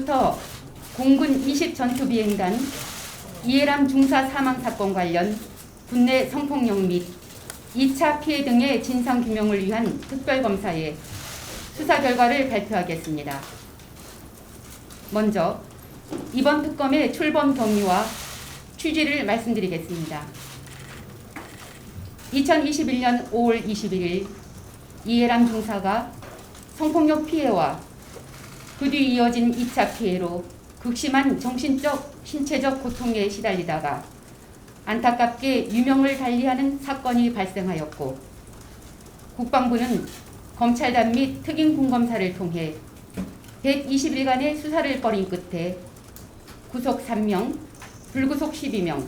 지난주부터 공군 20 전투비행단 이해람 중사 사망 사건 관련 국내 성폭력 및 2차 피해 등의 진상규명을 위한 특별검사의 수사 결과를 발표하겠습니다. 먼저 이번 특검의 출범 경위와 취지를 말씀드리겠습니다. 2021년 5월 21일 이해람 중사가 성폭력 피해와 그 뒤 이어진 2차 피해로 극심한 정신적, 신체적 고통에 시달리다가 안타깝게 유명을 달리하는 사건이 발생하였고, 국방부는 검찰단 및 특임 군검사를 통해 120일간의 수사를 벌인 끝에 구속 3명, 불구속 12명,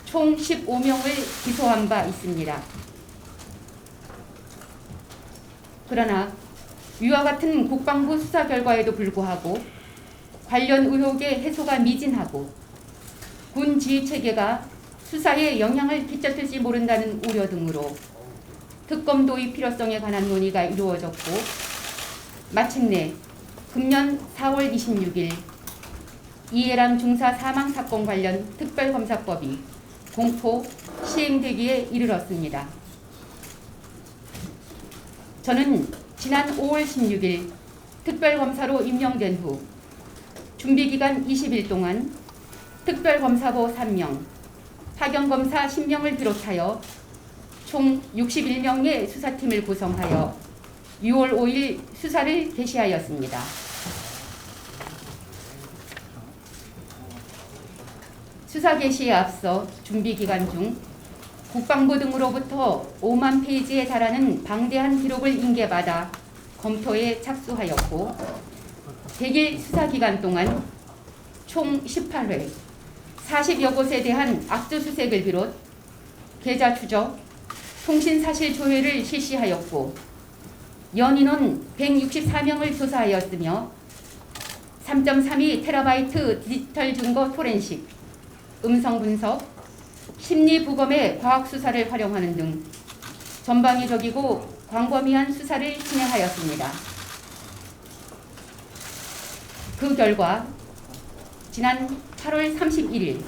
총 15명을 기소한 바 있습니다. 그러나 위와 같은 국방부 수사 결과에도 불구하고 관련 의혹의 해소가 미진하고 군 지휘체계가 수사에 영향을 끼쳤을지 모른다는 우려 등으로 특검 도입 필요성에 관한 논의가 이루어졌고, 마침내 금년 4월 26일 이해람 중사 사망 사건 관련 특별검사법이 공포 시행되기에 이르렀습니다. 저는 지난 5월 16일 특별검사로 임명된 후 준비기간 20일 동안 특별검사보 3명, 파견검사 10명을 비롯하여 총 61명의 수사팀을 구성하여 6월 5일 수사를 개시하였습니다. 수사 개시에 앞서 준비기간 중 국방부 등으로부터 5만 페이지에 달하는 방대한 기록을 인계받아 검토에 착수하였고, 100일 수사기간 동안 총 18회 40여 곳에 대한 압수수색을 비롯 계좌 추적, 통신사실 조회를 실시하였고, 연인원 164명을 조사하였으며 3.32TB 디지털 증거 포렌식, 음성 분석, 심리부검의 과학수사를 활용하는 등 전방위적이고 광범위한 수사를 진행하였습니다. 그 결과 지난 8월 31일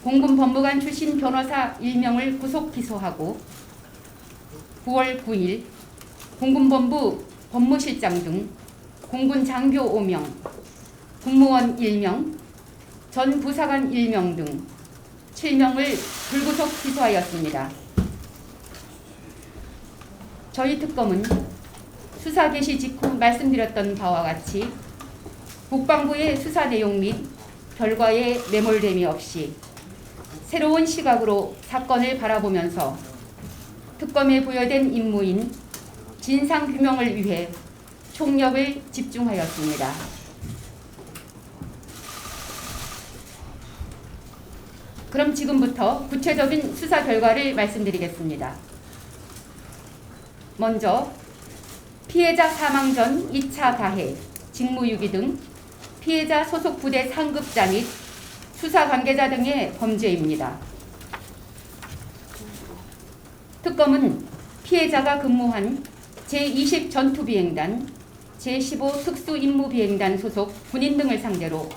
공군 법무관 출신 변호사 1명을 구속 기소하고, 9월 9일 공군본부 법무실장 등 공군 장교 5명, 군무원 1명, 전 부사관 1명 등 7명을 불구속 기소하였습니다. 저희 특검은 수사 개시 직후 말씀드렸던 바와 같이 국방부의 수사 내용 및 결과에 매몰됨이 없이 새로운 시각으로 사건을 바라보면서 특검에 부여된 임무인 진상규명을 위해 총력을 집중하였습니다. 그럼 지금부터 구체적인 수사 결과를 말씀드리겠습니다. 먼저 피해자 사망 전 2차 가해, 직무유기 등 피해자 소속 부대 상급자 및 수사 관계자 등의 범죄입니다. 특검은 피해자가 근무한 제20 전투비행단, 제15 특수임무비행단 소속 군인 등을 상대로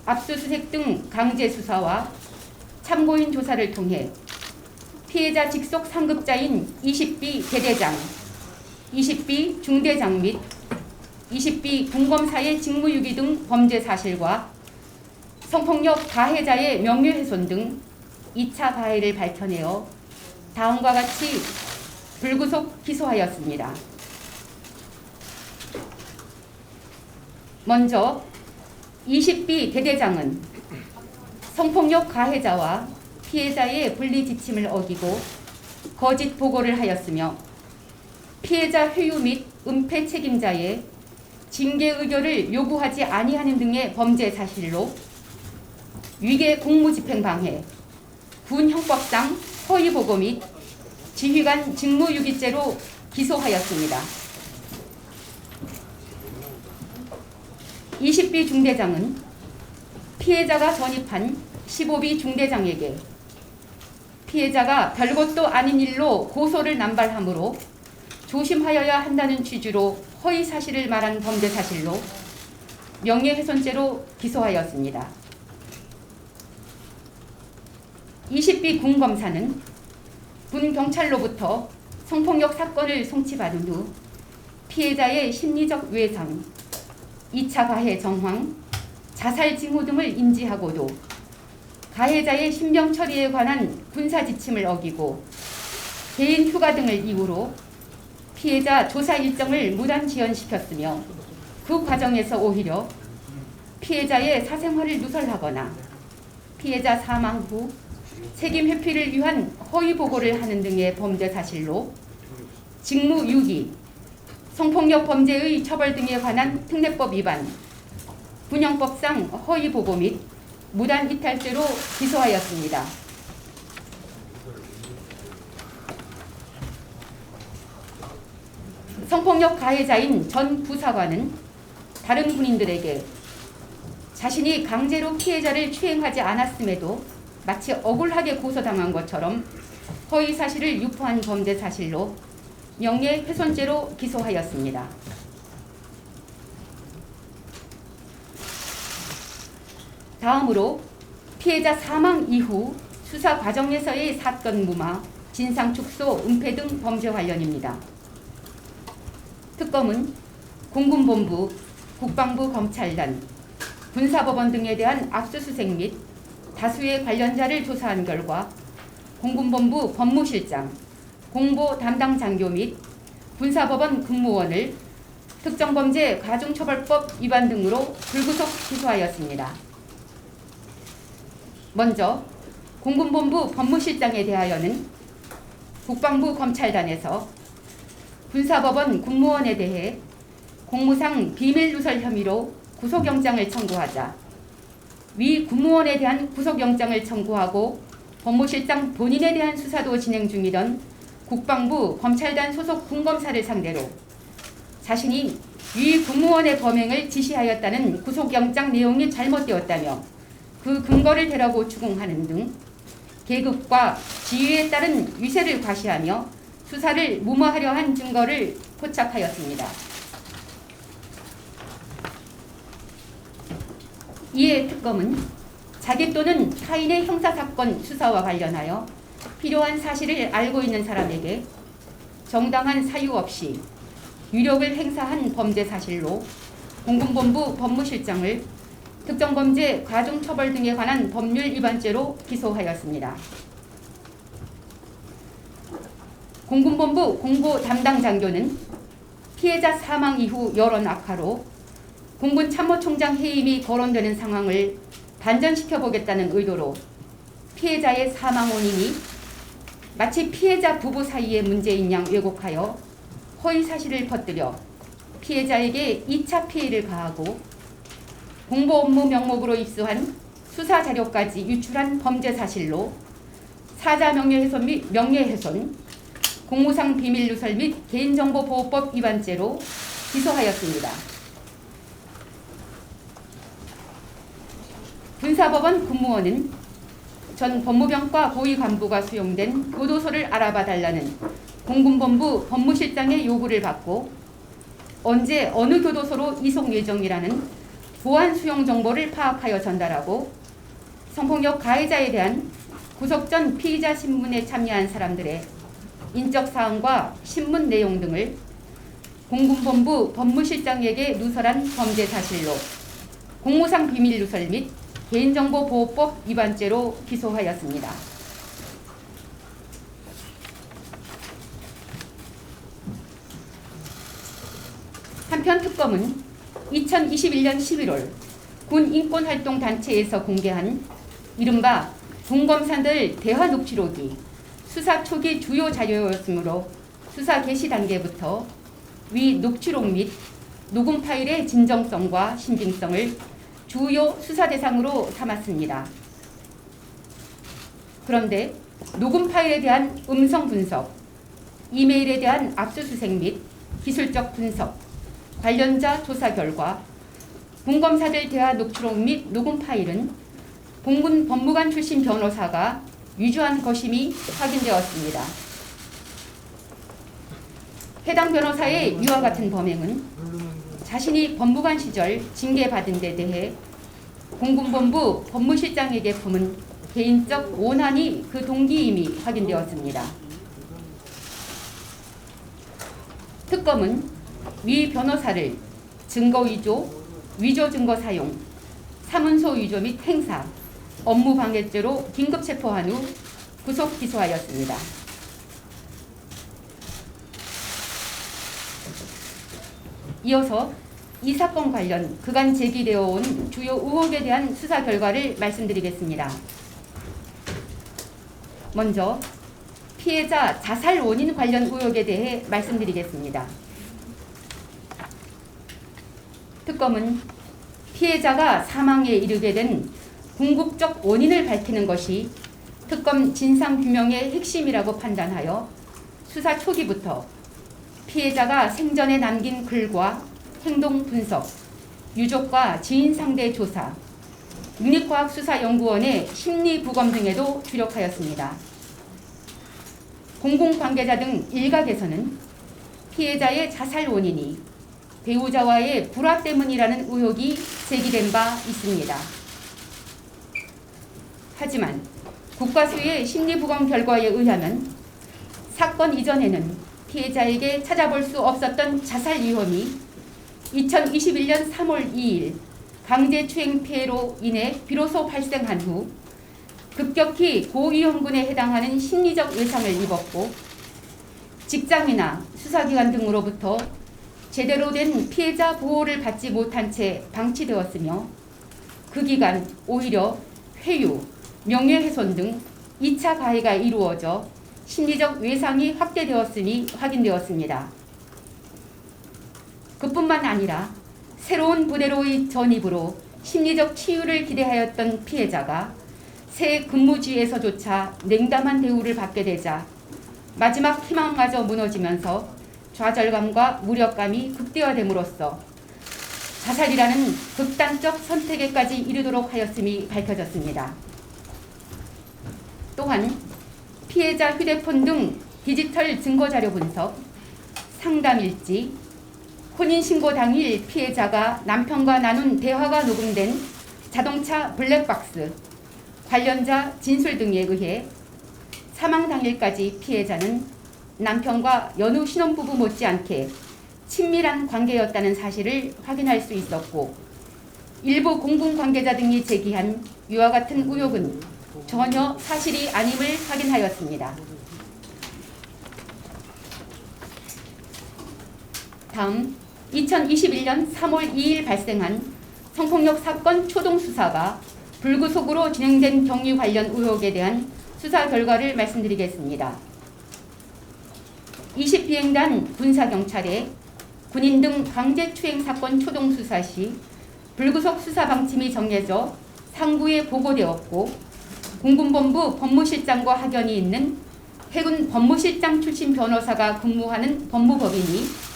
압수수색 등 강제 수사와 참고인 조사를 통해 피해자 직속 상급자인 20B 대대장, 20B 중대장 및 20B 군검사의 직무유기 등 범죄 사실과 성폭력 가해자의 명예훼손 등 2차 가해를 밝혀내어 다음과 같이 불구속 기소하였습니다. 먼저 20B 대대장은 성폭력 가해자와 피해자의 분리 지침을 어기고 거짓 보고를 하였으며, 피해자 회유 및 은폐 책임자의 징계 의결을 요구하지 아니하는 등의 범죄 사실로 위계 공무집행 방해, 군 형법상 허위 보고 및 지휘관 직무유기죄로 기소하였습니다. 20B 중대장은 피해자가 전입한 15B 중대장에게 피해자가 별것도 아닌 일로 고소를 남발하므로 조심하여야 한다는 취지로 허위 사실을 말한 범죄 사실로 명예훼손죄로 기소하였습니다. 20B 군 검사는 군 경찰로부터 성폭력 사건을 송치받은 후 피해자의 심리적 외상, 2차 가해 정황, 자살 징후 등을 인지하고도 가해자의 신병 처리에 관한 군사 지침을 어기고 개인 휴가 등을 이유로 피해자 조사 일정을 무단 지연시켰으며 그 과정에서 오히려 피해자의 사생활을 누설하거나 피해자 사망 후 책임 회피를 위한 허위 보고를 하는 등의 범죄 사실로 직무유기, 성폭력 범죄의 처벌 등에 관한 특례법 위반, 군형법상 허위 보고 및 무단 이탈죄로 기소하였습니다. 성폭력 가해자인 전 부사관은 다른 군인들에게 자신이 강제로 피해자를 추행하지 않았음에도 마치 억울하게 고소당한 것처럼 허위 사실을 유포한 범죄 사실로 명예훼손죄로 기소하였습니다. 다음으로 피해자 사망 이후 수사 과정에서의 사건 무마, 진상 축소, 은폐 등 범죄 관련입니다. 특검은 공군본부, 국방부 검찰단, 군사법원 등에 대한 압수수색 및 다수의 관련자를 조사한 결과 공군본부 법무실장, 공보 담당 장교 및 군사법원 근무원을 특정범죄 가중처벌법 위반 등으로 불구속 기소하였습니다. 먼저 공군본부 법무실장에 대하여는 국방부 검찰단에서 군사법원 군무원에 대해 공무상 비밀누설 혐의로 구속영장을 청구하자 위 군무원에 대한 구속영장을 청구하고 법무실장 본인에 대한 수사도 진행 중이던 국방부 검찰단 소속 군검사를 상대로 자신이 위 군무원의 범행을 지시하였다는 구속영장 내용이 잘못되었다며 그 근거를 대라고 추궁하는 등 계급과 지위에 따른 위세를 과시하며 수사를 무마하려 한 증거를 포착하였습니다. 이에 특검은 자기 또는 타인의 형사사건 수사와 관련하여 필요한 사실을 알고 있는 사람에게 정당한 사유 없이 유력을 행사한 범죄 사실로 공군본부 법무실장을 특정범죄 가중처벌 등에 관한 법률 위반죄로 기소하였습니다. 공군본부 공보 담당 장교는 피해자 사망 이후 여론 악화로 공군 참모총장 해임이 거론되는 상황을 반전시켜보겠다는 의도로 피해자의 사망 원인이 마치 피해자 부부 사이의 문제인 양 왜곡하여 허위 사실을 퍼뜨려 피해자에게 2차 피해를 가하고 공보 업무 명목으로 입수한 수사 자료까지 유출한 범죄 사실로 사자 명예훼손 및 명예훼손, 공무상 비밀누설 및 개인정보보호법 위반죄로 기소하였습니다. 군사법원 군무원은 전 법무병과 고위 간부가 수용된 교도소를 알아봐 달라는 공군본부 법무실장의 요구를 받고 언제 어느 교도소로 이송 예정이라는 보안 수용 정보를 파악하여 전달하고 성폭력 가해자에 대한 구속 전 피의자 신문에 참여한 사람들의 인적 사항과 신문 내용 등을 공군본부 법무실장에게 누설한 범죄 사실로 공무상 비밀 누설 및 개인정보보호법 위반죄로 기소하였습니다. 한편 특검은 2021년 11월 군 인권활동단체에서 공개한 이른바 군검사들 대화 녹취록이 수사 초기 주요 자료였으므로 수사 개시 단계부터 위 녹취록 및 녹음 파일의 진정성과 신빙성을 주요 수사 대상으로 삼았습니다. 그런데 녹음 파일에 대한 음성 분석, 이메일에 대한 압수수색 및 기술적 분석, 관련자 조사 결과 군검사들 대화 녹취록 및 녹음 파일은 공군 법무관 출신 변호사가 위조한 것임이 확인되었습니다. 해당 변호사의 이와 같은 범행은 자신이 법무관 시절 징계받은 데 대해 공군본부 법무실장에게 품은 개인적 원한이 그 동기임이 확인되었습니다. 특검은 위 변호사를 증거 위조, 위조 증거 사용, 사문서 위조 및 행사, 업무 방해죄로 긴급 체포한 후 구속 기소하였습니다. 이어서 이 사건 관련 그간 제기되어 온 주요 의혹에 대한 수사 결과를 말씀드리겠습니다. 먼저 피해자 자살 원인 관련 의혹에 대해 말씀드리겠습니다. 특검은 피해자가 사망에 이르게 된 궁극적 원인을 밝히는 것이 특검 진상규명의 핵심이라고 판단하여 수사 초기부터 피해자가 생전에 남긴 글과 행동 분석, 유족과 지인 상대 조사, 국립과학수사연구원의 심리부검 등에도 주력하였습니다. 공공관계자 등 일각에서는 피해자의 자살 원인이 배우자와의 불화 때문이라는 의혹이 제기된 바 있습니다. 하지만 국과수의 심리부검 결과에 의하면 사건 이전에는 피해자에게 찾아볼 수 없었던 자살 위험이 2021년 3월 2일 강제추행 피해로 인해 비로소 발생한 후 급격히 고위험군에 해당하는 심리적 외상을 입었고 직장이나 수사기관 등으로부터 제대로 된 피해자 보호를 받지 못한 채 방치되었으며 그 기간 오히려 회유, 명예훼손 등 2차 가해가 이루어져 심리적 외상이 확대되었음이 확인되었습니다. 그뿐만 아니라 새로운 부대로의 전입으로 심리적 치유를 기대하였던 피해자가 새 근무지에서조차 냉담한 대우를 받게 되자 마지막 희망마저 무너지면서 좌절감과 무력감이 극대화됨으로써 자살이라는 극단적 선택에까지 이르도록 하였음이 밝혀졌습니다. 또한 피해자 휴대폰 등 디지털 증거자료 분석, 상담일지, 혼인신고 당일 피해자가 남편과 나눈 대화가 녹음된 자동차 블랙박스, 관련자 진술 등에 의해 사망 당일까지 피해자는 남편과 연후 신혼부부 못지않게 친밀한 관계였다는 사실을 확인할 수 있었고 일부 공군관계자 등이 제기한 이와 같은 의혹은 전혀 사실이 아님을 확인하였습니다. 다음 2021년 3월 2일 발생한 성폭력 사건 초동 수사가 불구속으로 진행된 경위 관련 의혹에 대한 수사 결과를 말씀드리겠습니다. 20비행단 군사경찰에 군인 등 강제추행 사건 초동 수사 시 불구속 수사 방침이 정해져 상부에 보고되었고 공군본부 법무실장과 학연이 있는 해군 법무실장 출신 변호사가 근무하는 법무법인이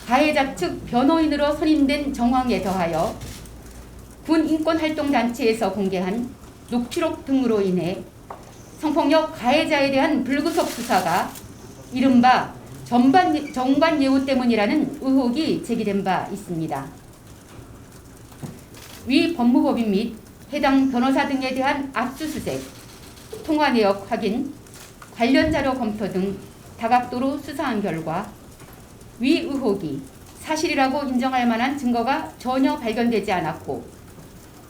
가해자 측 변호인으로 선임된 정황에 더하여 군 인권활동단체에서 공개한 녹취록 등으로 인해 성폭력 가해자에 대한 불구속 수사가 이른바 정관예우 때문이라는 의혹이 제기된 바 있습니다. 위 법무법인 및 해당 변호사 등에 대한 압수수색, 통화 내역 확인, 관련 자료 검토 등 다각도로 수사한 결과 위 의혹이 사실이라고 인정할 만한 증거가 전혀 발견되지 않았고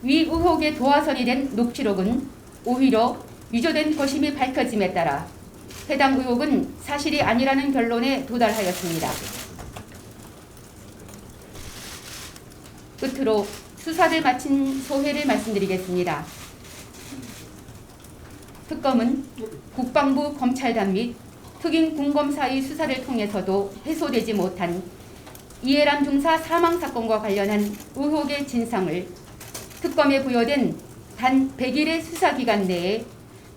위 의혹의 도화선이 된 녹취록은 오히려 위조된 것임이 밝혀짐에 따라 해당 의혹은 사실이 아니라는 결론에 도달하였습니다. 끝으로 수사를 마친 소회를 말씀드리겠습니다. 특검은 국방부 검찰단 및 특임 군검사의 수사를 통해서도 해소되지 못한 이해람 중사 사망 사건과 관련한 의혹의 진상을 특검에 부여된 단 100일의 수사기간 내에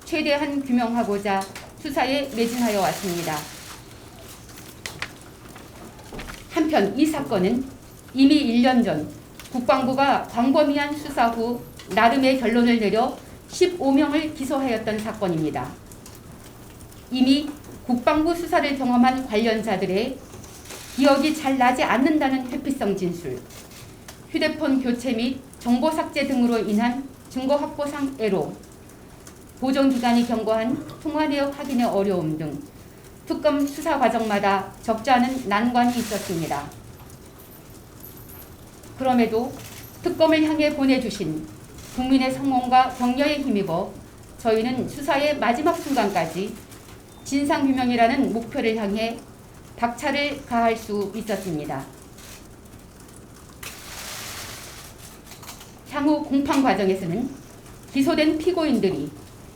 최대한 규명하고자 수사에 매진하여 왔습니다. 한편 이 사건은 이미 1년 전 국방부가 광범위한 수사 후 나름의 결론을 내려 15명을 기소하였던 사건입니다. 이미 국방부 수사를 경험한 관련자들의 기억이 잘 나지 않는다는 회피성 진술, 휴대폰 교체 및 정보 삭제 등으로 인한 증거 확보상 애로, 보존기관이 경고한 통화 내역 확인의 어려움 등 특검 수사 과정마다 적지 않은 난관이 있었습니다. 그럼에도 특검을 향해 보내주신 국민의 성원과 격려에 힘입어 저희는 수사의 마지막 순간까지 진상규명이라는 목표를 향해 박차를 가할 수 있었습니다. 향후 공판 과정에서는 기소된 피고인들이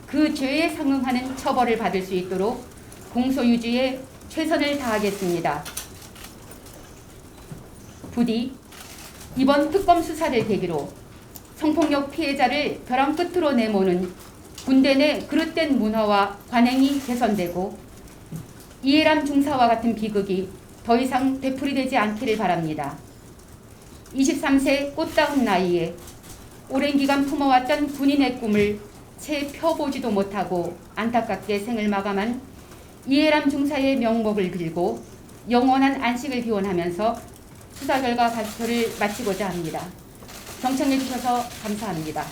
그 죄에 상응하는 처벌을 받을 수 있도록 공소유지에 최선을 다하겠습니다. 부디 이번 특검 수사를 계기로 성폭력 피해자를 벼랑 끝으로 내모는 군대 내 그릇된 문화와 관행이 개선되고 이해람 중사와 같은 비극이 더 이상 되풀이되지 않기를 바랍니다. 23세 꽃다운 나이에 오랜 기간 품어왔던 군인의 꿈을 채 펴보지도 못하고 안타깝게 생을 마감한 이해람 중사의 명복을 빌고 영원한 안식을 기원하면서 수사 결과 발표를 마치고자 합니다. 경청해 주셔서 감사합니다.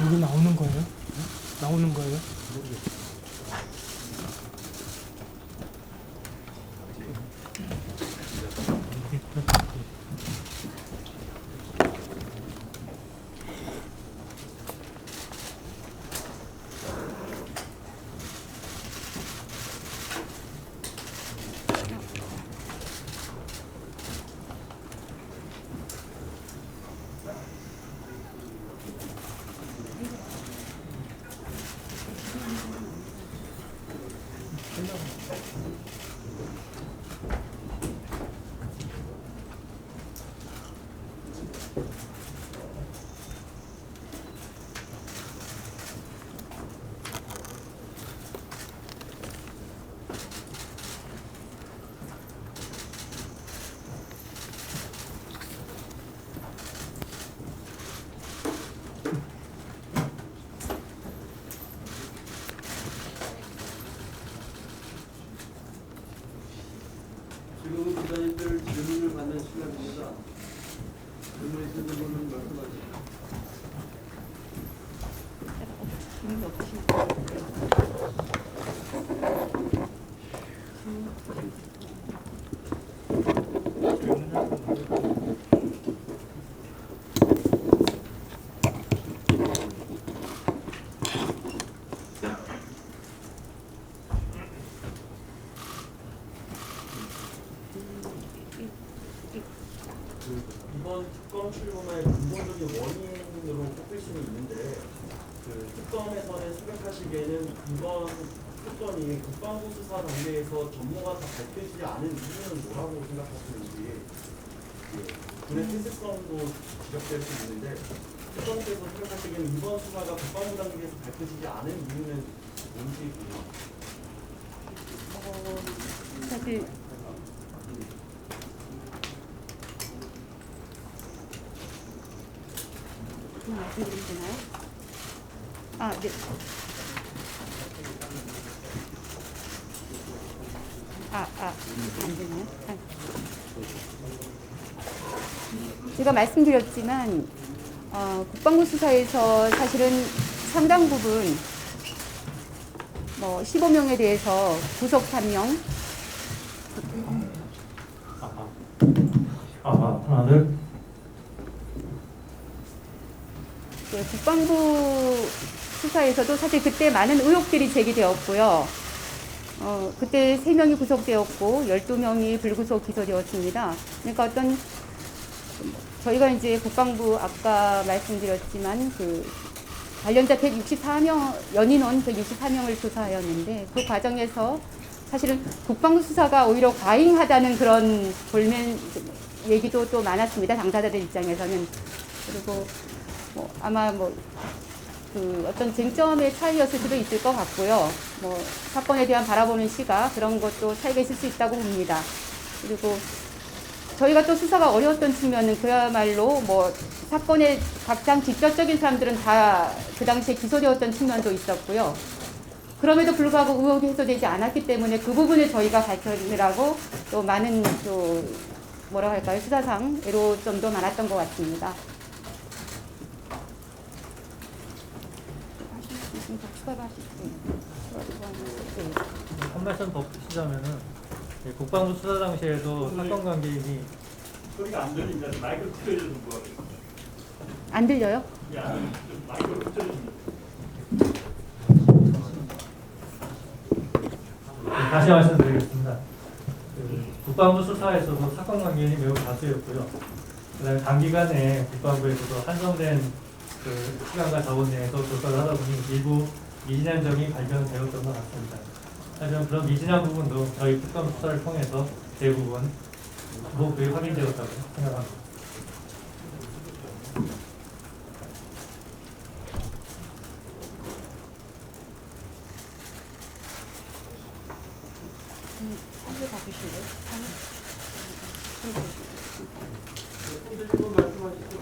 여기 나오는 거예요? 나오는 거예요? 지금은 기자님들 질문을 받는 시간입니다. 질문 있으신 분은 말씀하시죠. 이번 특검 출범의 근본적인 원인으로 꼽힐 수는 있는데 특검에서는 생각하시기에는 이번 특검이 국방부 수사 단계에서 전모가 다 밝혀지지 않은 이유는 뭐라고 생각하시는지. 군의 필수성도 지적될 수 있는데 특검께서 생각하시기에는 이번 수사가 국방부 단계에서 밝혀지지 않은 이유는 뭔지 사실 말씀드리면 되나요? 아, 네. 안 되나요? 제가 말씀드렸지만 국방부 수사에서 사실은 상당 부분 15명에 대해서 구속 3명, 하나 둘. 국방부 수사에서도 사실 그때 많은 의혹들이 제기되었고요. 그때 3명이 구속되었고 12명이 불구속 기소되었습니다. 그러니까 저희가 이제 국방부 아까 말씀드렸지만 그 관련자 164명, 연인원 164명을 조사하였는데 그 과정에서 사실은 국방부 수사가 오히려 과잉하다는 그런 볼멘 얘기도 또 많았습니다. 당사자들 입장에서는. 그리고 아마 그 어떤 쟁점의 차이였을 수도 있을 것 같고요. 사건에 대한 바라보는 시각 그런 것도 차이가 있을 수 있다고 봅니다. 그리고 저희가 또 수사가 어려웠던 측면은 그야말로 사건의 가장 직접적인 사람들은 다 그 당시에 기소되었던 측면도 있었고요. 그럼에도 불구하고 의혹이 해소되지 않았기 때문에 그 부분을 저희가 밝혀내라고 또 많은 수사상 애로점도 많았던 것 같습니다. 한 말씀 더 붙이자면은 국방부 수사 당시에도 사건 관계인이 소리가 안 들리니까 마이크를 틀어주는 거예요. 안 들려요? 마이크를 틀어주는 다시 말씀드리겠습니다. 국방부 수사에서도 사건 관계인이 매우 다수였고요. 그다음에 단기간에 국방부에서도 한정된 그 시간과 자원 내에서 조사를 하다 보니 일부 미진한 점이 발견되었던 것 같습니다. 하지만 그런 미진한 부분도 저희 특검 수사를 통해서 대부분 거의 확인되었다고 생각합니다.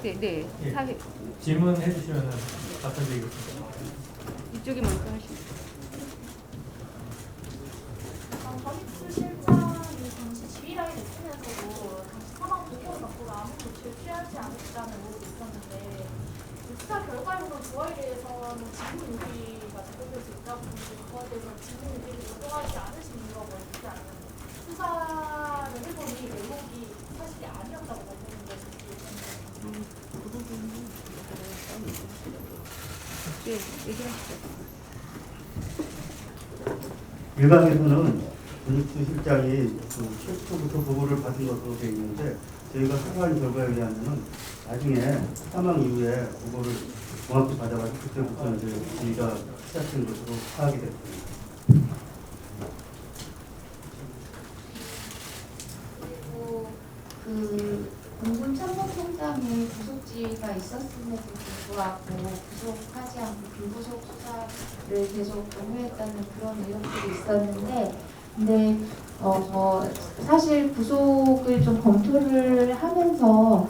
네. 예. 질문해 주시면 답변드리겠습니다. 이쪽이 먼저 하시죠. 전익수 실장이 당시 지휘라인 있으면서도 당시 사망 보고를 받고 아무 조치를 취하지 않았다는 의혹이 있었는데 수사 결과에서 그거에 대해서는 지문 유기가 제공될 수 있다고 보는데 그거에 대해서 지문 유기를 요구하지 않으신 이유가 뭔지 아니면 수사를 해보니 의혹이 사실이 아니었다고 보는 것인지 네, 얘기하시죠. 일각에서는 전익수 실장이 최초부터 보고를 받은 것으로 되어 있는데 저희가 수사한 결과에 의하면은 나중에 사망 이후에 보고를 정확히 받아가지고 그때부터 이제 저희가 시작된 것으로 파악이 됐습니다. 그리고 그 공군 참모총장의 구속지가 있었음에도 불구하고 구속하지 않고 불구속 수사를 계속 강요했다는 그런 의혹들이 있었는데, 근데 사실 구속을 좀 검토를 하면서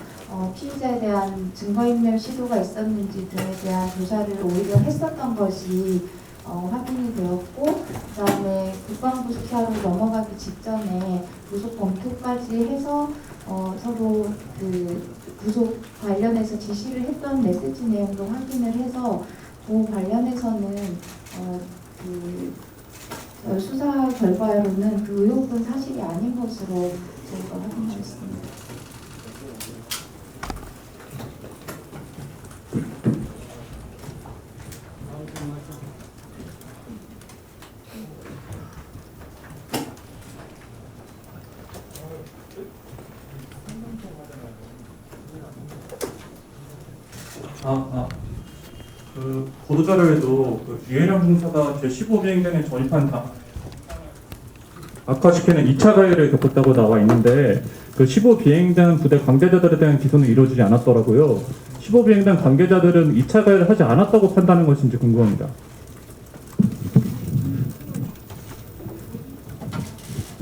피의자에 대한 증거인멸 시도가 있었는지 등에 대한 조사를 오히려 했었던 것이 확인이 되었고, 그다음에 국방부 수사로 넘어가기 직전에 구속 검토까지 해서 서로 그 구속 관련해서 지시를 했던 메시지 내용도 확인을 해서 그 관련해서는 그 수사 결과로는 그 의혹은 사실이 아닌 것으로 저희가 확인했습니다. 그 보도자료에도 그 유해량 중사가 제15비행단에 전입한 아카시케는 2차 가해를 겪었다고 나와 있는데 그 15비행단 부대 관계자들에 대한 기소는 이루어지지 않았더라고요. 15비행단 관계자들은 2차 가해를 하지 않았다고 판단하는 것인지 궁금합니다.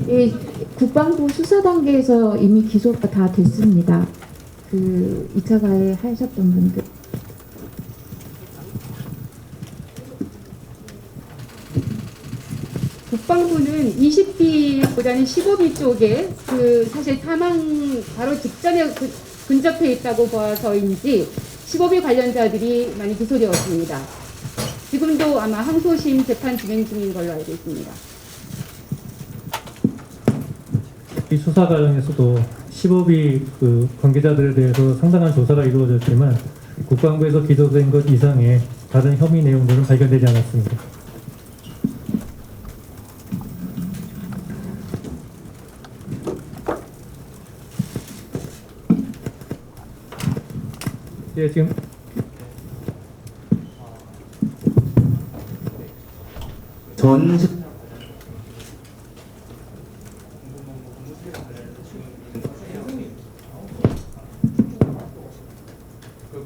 예, 국방부 수사 단계에서 이미 기소가 다 됐습니다. 그 2차 가해 하셨던 분들. 국방부는 20비보다는 15비 쪽에 그 사실 사망 바로 직전에 근접해 있다고 봐서인지 15비 관련자들이 많이 기소되었습니다. 지금도 아마 항소심 재판 진행 중인 걸로 알고 있습니다. 이 수사 과정에서도 15비 그 관계자들에 대해서 상당한 조사가 이루어졌지만 국방부에서 기소된 것 이상의 다른 혐의 내용들은 발견되지 않았습니다. 예, 지금 전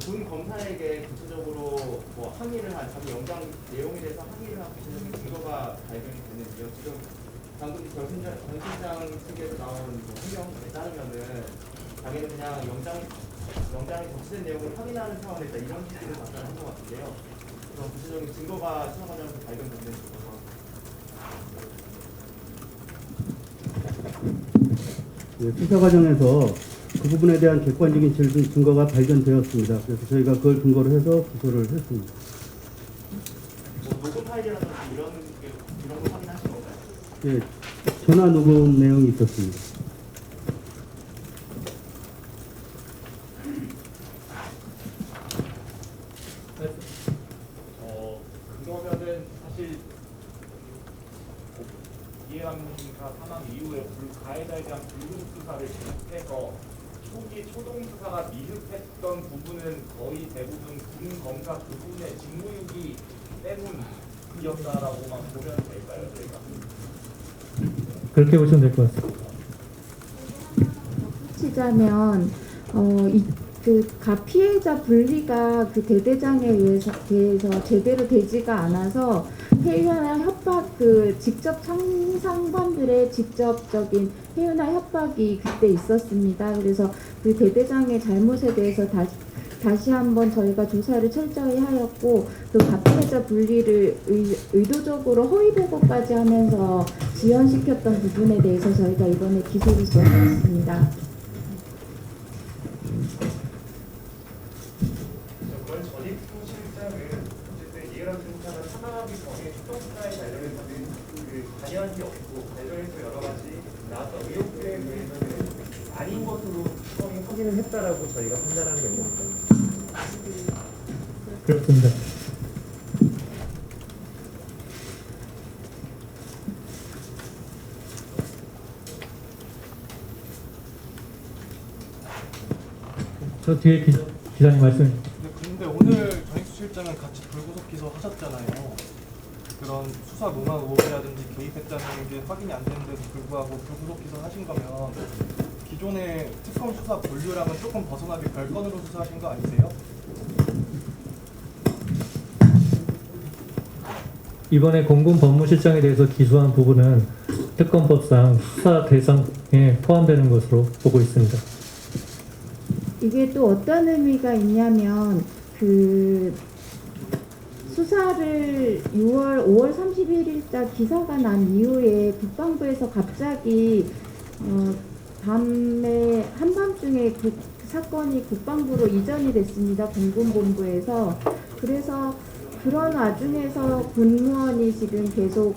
군 검사에게 구체적으로 뭐 항의를 한 자기 영장 내용에 대해서 항의를 한 구체적인 증거가 발견이 됐는데요. 지금 방금 전 실장 측에서 나온 해명에 따르면은 자기는 그냥 영장에 적시된 내용을 확인하는 차원에서 이런 식으로 답변을 한 것 같은데요. 그런 구체적인 증거가 수사 과정에서 발견됐는지 수사 과정에서 그 부분에 대한 객관적인 증거가 발견되었습니다. 그래서 저희가 그걸 근거로 해서 기소를 했습니다. 뭐 녹음 파일이라든지 이런 거 확인하신 건가요? 예, 전화 녹음 내용이 있었습니다. 그러면은 사실 이해람 중사 사망 이후에 가해자에 대한 불금 수사를 계속해서 초기 초동 수사가 미흡했던 부분은 거의 대부분 군 검사 그분의 직무유기 때문이었다라고만 보면 될까요, 저희가? 그렇게 보시면 될 것 같습니다. 치자면 가 피해자 분리가 그 대대장에 대해서 제대로 되지가 않아서 해유나 협박 직접 상관들의 직접적인 해유나 협박이 그때 있었습니다. 그래서 그 대대장의 잘못에 대해서 다시 한번 저희가 조사를 철저히 하였고 그 가피해자 분리를 의도적으로 허위 보고까지 하면서 지연시켰던 부분에 대해서 저희가 이번에 기소를 시작했습니다. 그걸 전입 부실장은 어쨌든 이해람 중사가 사망하기 전에 초동수사에 관련해서는 관여한 게 없고 관련해서 여러 가지 나왔던 의혹들에 대해서는 아닌 것으로 처음에 확인을 했다라고 저희가 판단하는 겁니다. 그렇습니다. 저 뒤에 기자님 말씀. 근데 오늘 전익수 실장은 같이 불구속 기소하셨잖아요. 그런 수사 농악 의혹이라든지 개입했다는 게 확인이 안 되는데도 불구하고 불구속 기소하신 거면 기존의 특검 수사 분류랑은 조금 벗어나게 별건으로 수사하신 거 아니세요? 이번에 공군 법무실장에 대해서 기소한 부분은 특검법상 수사 대상에 포함되는 것으로 보고 있습니다. 이게 또 어떤 의미가 있냐면 그 수사를 5월 31일자 기사가 난 이후에 국방부에서 갑자기 밤에 한밤중에 그 사건이 국방부로 이전이 됐습니다. 공군본부에서. 그래서 그런 와중에서 군무원이 지금 계속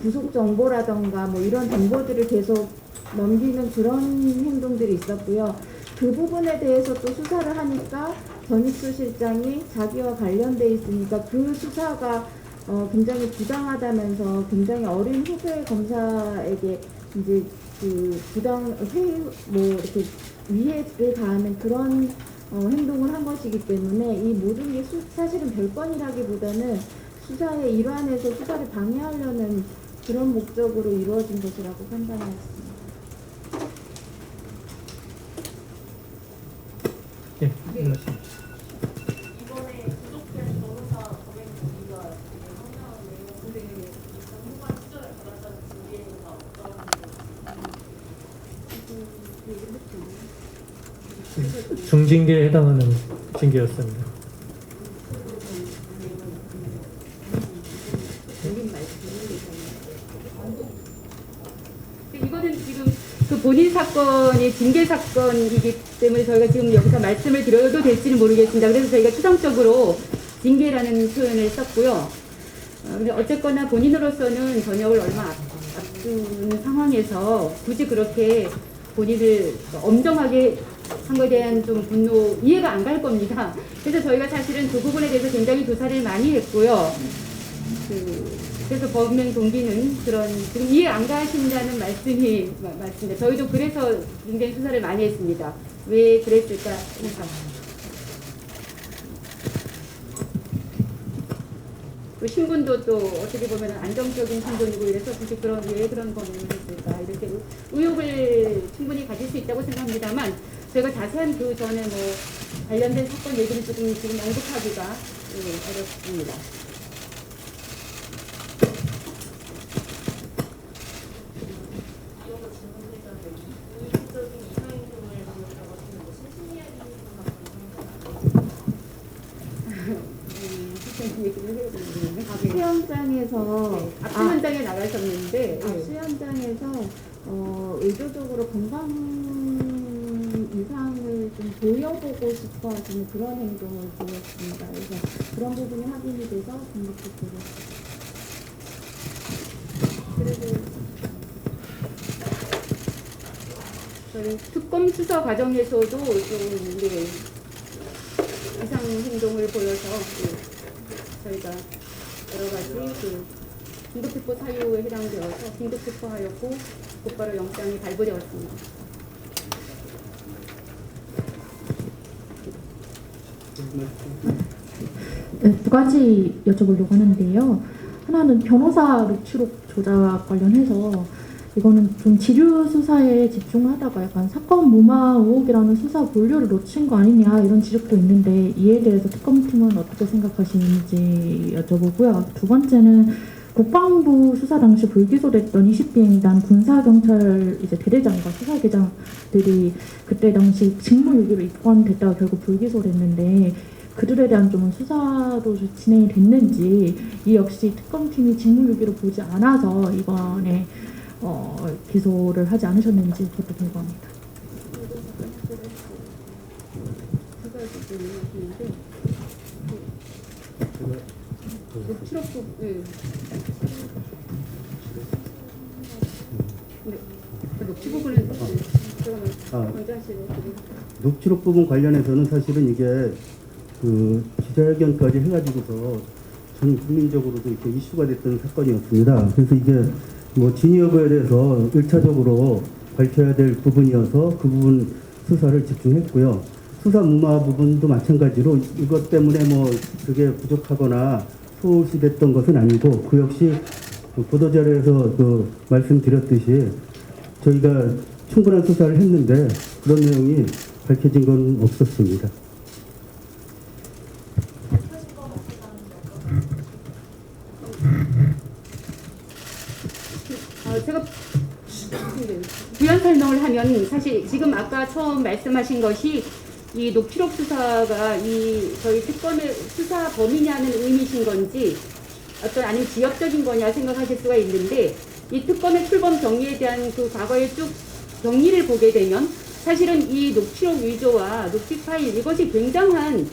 구속 정보라던가 뭐 이런 정보들을 계속 넘기는 그런 행동들이 있었고요. 그 부분에 대해서 또 수사를 하니까 전익수 실장이 자기와 관련돼 있으니까 그 수사가 굉장히 부당하다면서 굉장히 어린 후배 검사에게 이제 그 부당 이렇게 위해를 가하는 그런 행동을 한 것이기 때문에 이 모든 게 사실은 별건이라기보다는 수사의 일환에서 수사를 방해하려는 그런 목적으로 이루어진 것이라고 판단하였습니다. 예. 이번에 구속된 변호사 범행 동기가 성명한 내용 전문가 추천을 받았다는 징계가 어떤 중징계에 해당하는 징계였습니다. 이거는 지금 그 본인 사건이 징계 사건이기 때문에 저희가 지금 여기서 말씀을 드려도 될지는 모르겠습니다. 그래서 저희가 추정적으로 징계라는 표현을 썼고요. 근데 어쨌거나 본인으로서는 전역을 얼마 앞두는 상황에서 굳이 그렇게 본인을 엄정하게 한 것에 대한 좀 분노 이해가 안 갈 겁니다. 그래서 저희가 사실은 그 부분에 대해서 굉장히 조사를 많이 했고요. 그래서 범행 동기는 그런 지금 이해 안 가신다는 말씀이 맞습니다. 저희도 그래서 굉장히 수사를 많이 했습니다. 왜 그랬을까 해서. 그 신분도 또 어떻게 보면 안정적인 신분이고 이래서 굳이 왜 그런 범행을 했을까 이렇게 의혹을 충분히 가질 수 있다고 생각합니다만 저희가 자세한 그 전에 뭐 관련된 사건 얘기를 조금 지금 언급하기가 어렵습니다. 수영장에서 앞선 현장에 나가셨는데 수영장에서 의도적으로 건강 이상을 좀 보여보고 싶어 하시는 그런 행동을 보였습니다. 그래서 그런 부분이 확인이 돼서 등록도 드렸습니다. 그리고 저희 특검 수사 과정에서도 좀 이상 행동을 보여서 저희가 여러 가지 긴급체포 사유에 해당되어서 긴급체포하였고 곧바로 영장이 발부되었습니다. 네, 두 가지 여쭤보려고 하는데요. 하나는 변호사 녹취록 조작 관련해서 이거는 좀 지류 수사에 집중하다가 약간 사건 무마 의혹이라는 수사 본류를 놓친 거 아니냐 이런 지적도 있는데 이에 대해서 특검팀은 어떻게 생각하시는지 여쭤보고요. 두 번째는 국방부 수사 당시 불기소됐던 20비행단 군사경찰 이제 대대장과 수사계장들이 그때 당시 직무유기로 입건됐다가 결국 불기소를 했는데 그들에 대한 좀 수사도 진행이 됐는지 이 역시 특검팀이 직무유기로 보지 않아서 이번에 기소를 하지 않으셨는지 그것도 궁금합니다. 녹취록도 녹취 부분은 먼저 하시고 녹취록 부분 관련해서는 사실은 이게 그 기자회견까지 해가지고서 전 국민적으로도 이렇게 이슈가 됐던 사건이었습니다. 그래서 이게 뭐 진위 여부에 대해서 1차적으로 밝혀야 될 부분이어서 그 부분 수사를 집중했고요. 수사 무마 부분도 마찬가지로 이것 때문에 뭐 그게 부족하거나 소홀시됐던 것은 아니고 그 역시 보도자료에서 그 말씀드렸듯이 저희가 충분한 수사를 했는데 그런 내용이 밝혀진 건 없었습니다. 제가 부연 설명을 하면 사실 지금 아까 처음 말씀하신 것이 이 녹취록 수사가 이 저희 특검의 수사 범위냐는 의미신 건지 어떤 아니면 지역적인 거냐 생각하실 수가 있는데 이 특검의 출범 경위에 대한 그 과거의 쭉 경위를 보게 되면 사실은 이 녹취록 위조와 녹취 파일 이것이 굉장한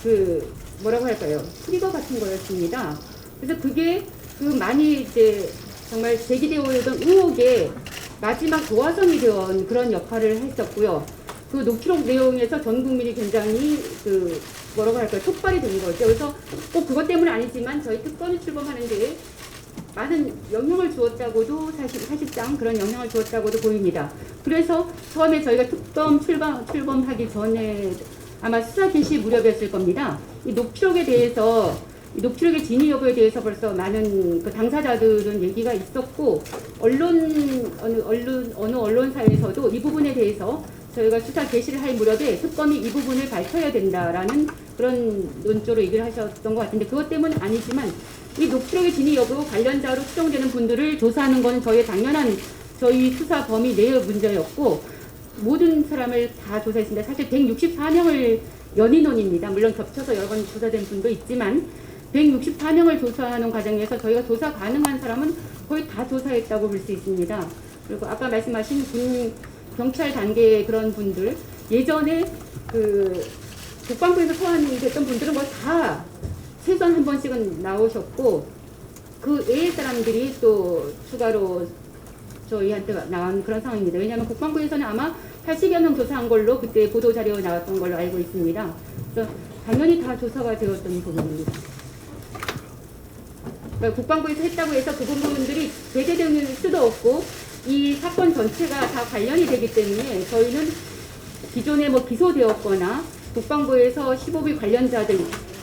그 뭐라고 할까요? 트리거 같은 거였습니다. 그래서 그게 그 많이 이제 정말 제기되어 오던 의혹의 마지막 도화선이 되어 그런 역할을 했었고요. 그 녹취록 내용에서 전 국민이 굉장히 그 뭐라고 할까요? 촉발이 된 거죠. 그래서 꼭 그것 때문은 아니지만 저희 특검이 출범하는데 많은 영향을 주었다고도 사실상 그런 영향을 주었다고도 보입니다. 그래서 처음에 저희가 특검 출범하기 전에 아마 수사 개시 무렵이었을 겁니다. 이 녹취록에 대해서 이 녹취록의 진위 여부에 대해서 벌써 많은 그 당사자들은 얘기가 있었고 어느 언론사에서도 이 부분에 대해서 저희가 수사 개시를 할 무렵에 특검이 이 부분을 밝혀야 된다라는 그런 논조로 얘기를 하셨던 것 같은데 그것 때문은 아니지만 이 녹취록의 진위 여부 관련자로 추정되는 분들을 조사하는 건 저희의 당연한 저희 수사 범위 내의 문제였고 모든 사람을 다 조사했습니다. 사실 164명을 연인원입니다. 물론 겹쳐서 여러 번 조사된 분도 있지만 164명을 조사하는 과정에서 저희가 조사 가능한 사람은 거의 다 조사했다고 볼 수 있습니다. 그리고 아까 말씀하신 경찰 단계의 그런 분들 예전에 그 국방부에서 소환이 됐던 분들은 뭐 다 최소한 한 번씩은 나오셨고 그 외의 사람들이 또 추가로 저희한테 나온 그런 상황입니다. 왜냐하면 국방부에서는 아마 80여 명 조사한 걸로 그때 보도자료 나왔던 걸로 알고 있습니다. 그래서 당연히 다 조사가 되었던 부분입니다. 그러니까 국방부에서 했다고 해서 그 부분들이 제재될 수도 없고 이 사건 전체가 다 관련이 되기 때문에 저희는 기존에 뭐 기소되었거나 국방부에서 15비 관련자들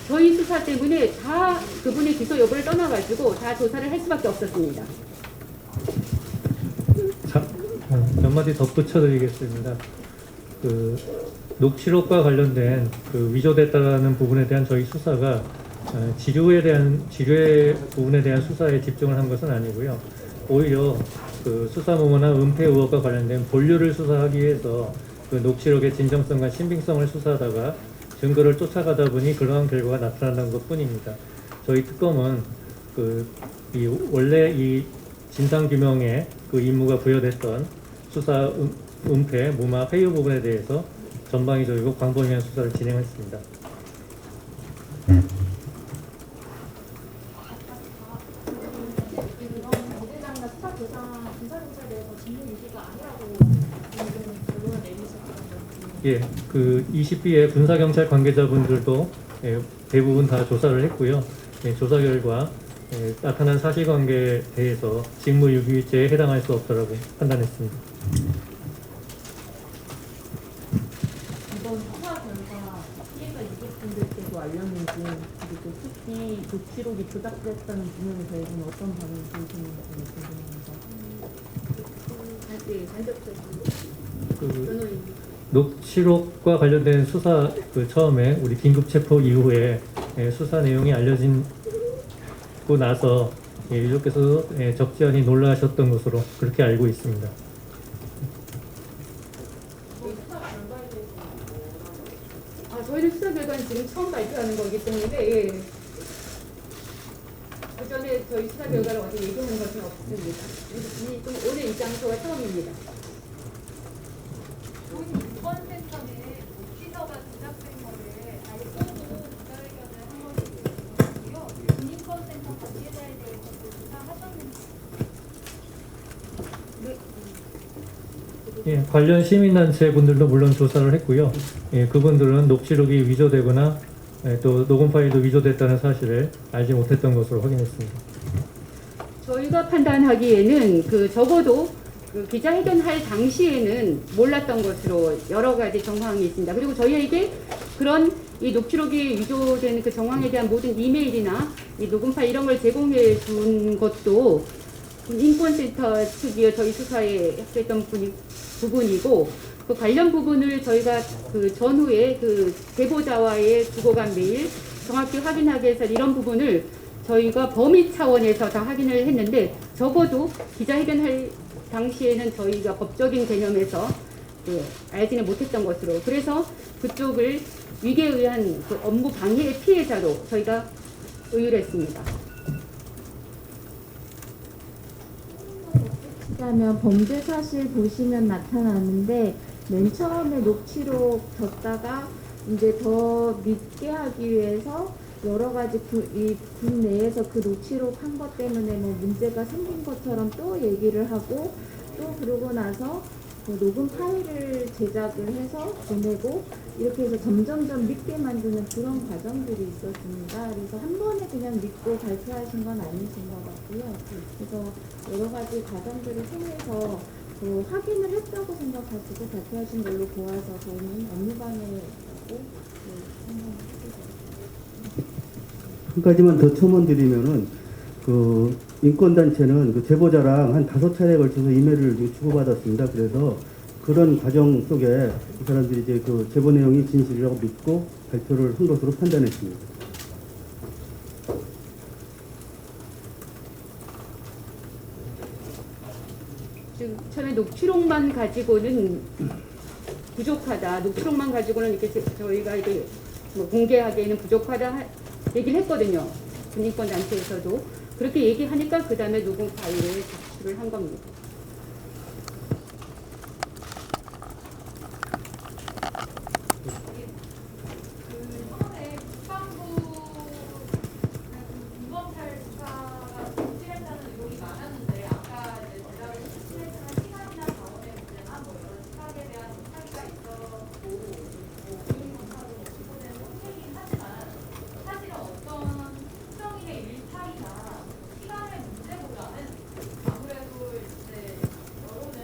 저희 수사 때문에 다 그분의 기소 여부를 떠나가지고 다 조사를 할 수밖에 없었습니다. 몇 마디 덧붙여드리겠습니다. 그 녹취록과 관련된 그 위조됐다는 부분에 대한 저희 수사가 지뢰 부분에 대한 수사에 집중을 한 것은 아니고요. 오히려 그 수사모모나 은폐 의혹과 관련된 본류를 수사하기 위해서 그 녹취록의 진정성과 신빙성을 수사하다가 증거를 쫓아가다 보니 그러한 결과가 나타난다는 것뿐입니다. 저희 특검은 원래 이 진상규명에 그 임무가 부여됐던 수사 은폐, 무마, 회유 부분에 대해서 전방위적이고 광범위한 수사를 진행했습니다. 예, 그 20비의 군사경찰 관계자분들도 대부분 다 조사를 했고요. 조사 결과 나타난 사실관계에 대해서 직무유기죄에 해당할 수 없다고 판단했습니다. 이번 수사 결과 피해자 유족분들께도 알렸는지 그리고 특히 녹취록이 조작됐다는 부분에 대해서는 어떤 반응을 보이시는지 궁금합니다. 녹취록과 관련된 수사 처음에 우리 긴급 체포 이후에 수사 내용이 알려지고 나서 유족께서 적지 않이 놀라셨던 것으로 그렇게 알고 있습니다. 저희는 수사 결과는 지금 처음 발표하는 거기 때문에 그 전에 저희 수사 결과를 어디 얘기하는 것은 없습니다. 좀 오늘 이 장소가 처음입니다. 이번 센터는 녹취서가 조작된 거를 알고도 기자회견을 한 것이 있고요. 국민권센터 관계자에 대해서도 조사하셨는지. 예, 관련 시민단체 분들도 물론 조사를 했고요. 예, 그분들은 녹취록이 위조되거나 또 녹음 파일도 위조됐다는 사실을 알지 못했던 것으로 확인했습니다. 저희가 판단하기에는 적어도 기자회견 할 당시에는 몰랐던 것으로 여러 가지 정황이 있습니다. 그리고 저희에게 그런 이 녹취록이 위조된 그 정황에 대한 모든 이메일이나 이 녹음 파일 이런 걸 제공해 준 것도 인권센터 측이 저희 수사에 합의했던 부분이고 그 관련 부분을 저희가 그 전후에 그 제보자와의 주고간 메일 정확히 확인하기 위해서 이런 부분을 저희가 범위 차원에서 다 확인을 했는데 적어도 기자회견 할 당시에는 저희가 법적인 개념에서 알지는 못했던 것으로 그래서 그쪽을 위계에 의한 그 업무 방해의 피해자로 저희가 의율했습니다. 하면 범죄 사실 보시면 나타나는데 맨 처음에 녹취록 줬다가 이제 더 믿게 하기 위해서 여러 가지 군 내에서 그 녹취록 한 것 때문에 뭐 문제가 생긴 것처럼 또 얘기를 하고 또 그러고 나서 그 녹음 파일을 제작을 해서 보내고 이렇게 해서 점점점 믿게 만드는 그런 과정들이 있었습니다. 그래서 한 번에 그냥 믿고 발표하신 건 아니신 것 같고요. 그래서 여러 가지 과정들을 통해서 그 확인을 했다고 생각하시고 발표하신 걸로 보아서 저희는 업무방해라고 판단을 하게 되었습니다. 한 가지만 더 첨언드리면은 그 인권단체는 그 제보자랑 한 5차례에 걸쳐서 이메일을 주고받았습니다. 그래서 그런 과정 속에 이 사람들이 이제 그 제보 내용이 진실이라고 믿고 발표를 한 것으로 판단했습니다. 지금 처음에 녹취록만 가지고는 부족하다. 녹취록만 가지고는 이렇게 저희가 이제 뭐 공개하기에는 부족하다 얘기를 했거든요. 군인권 단체에서도 그렇게 얘기하니까 그 다음에 녹음 파일을 작출을 한 겁니다. 처음에 국방부 이범철 수사가 공지했다는 의혹이 많았는데 아까 이제 대답을 했지만 시간이나 자원의 문제나 뭐 여러 시각에 대한 차이가 있었고 뭐 군인검사도 기본에는 혼재이긴 하지만 사실은 어떤 특정인의 일탈이나 시간의 문제보다는 아무래도 이제 여론은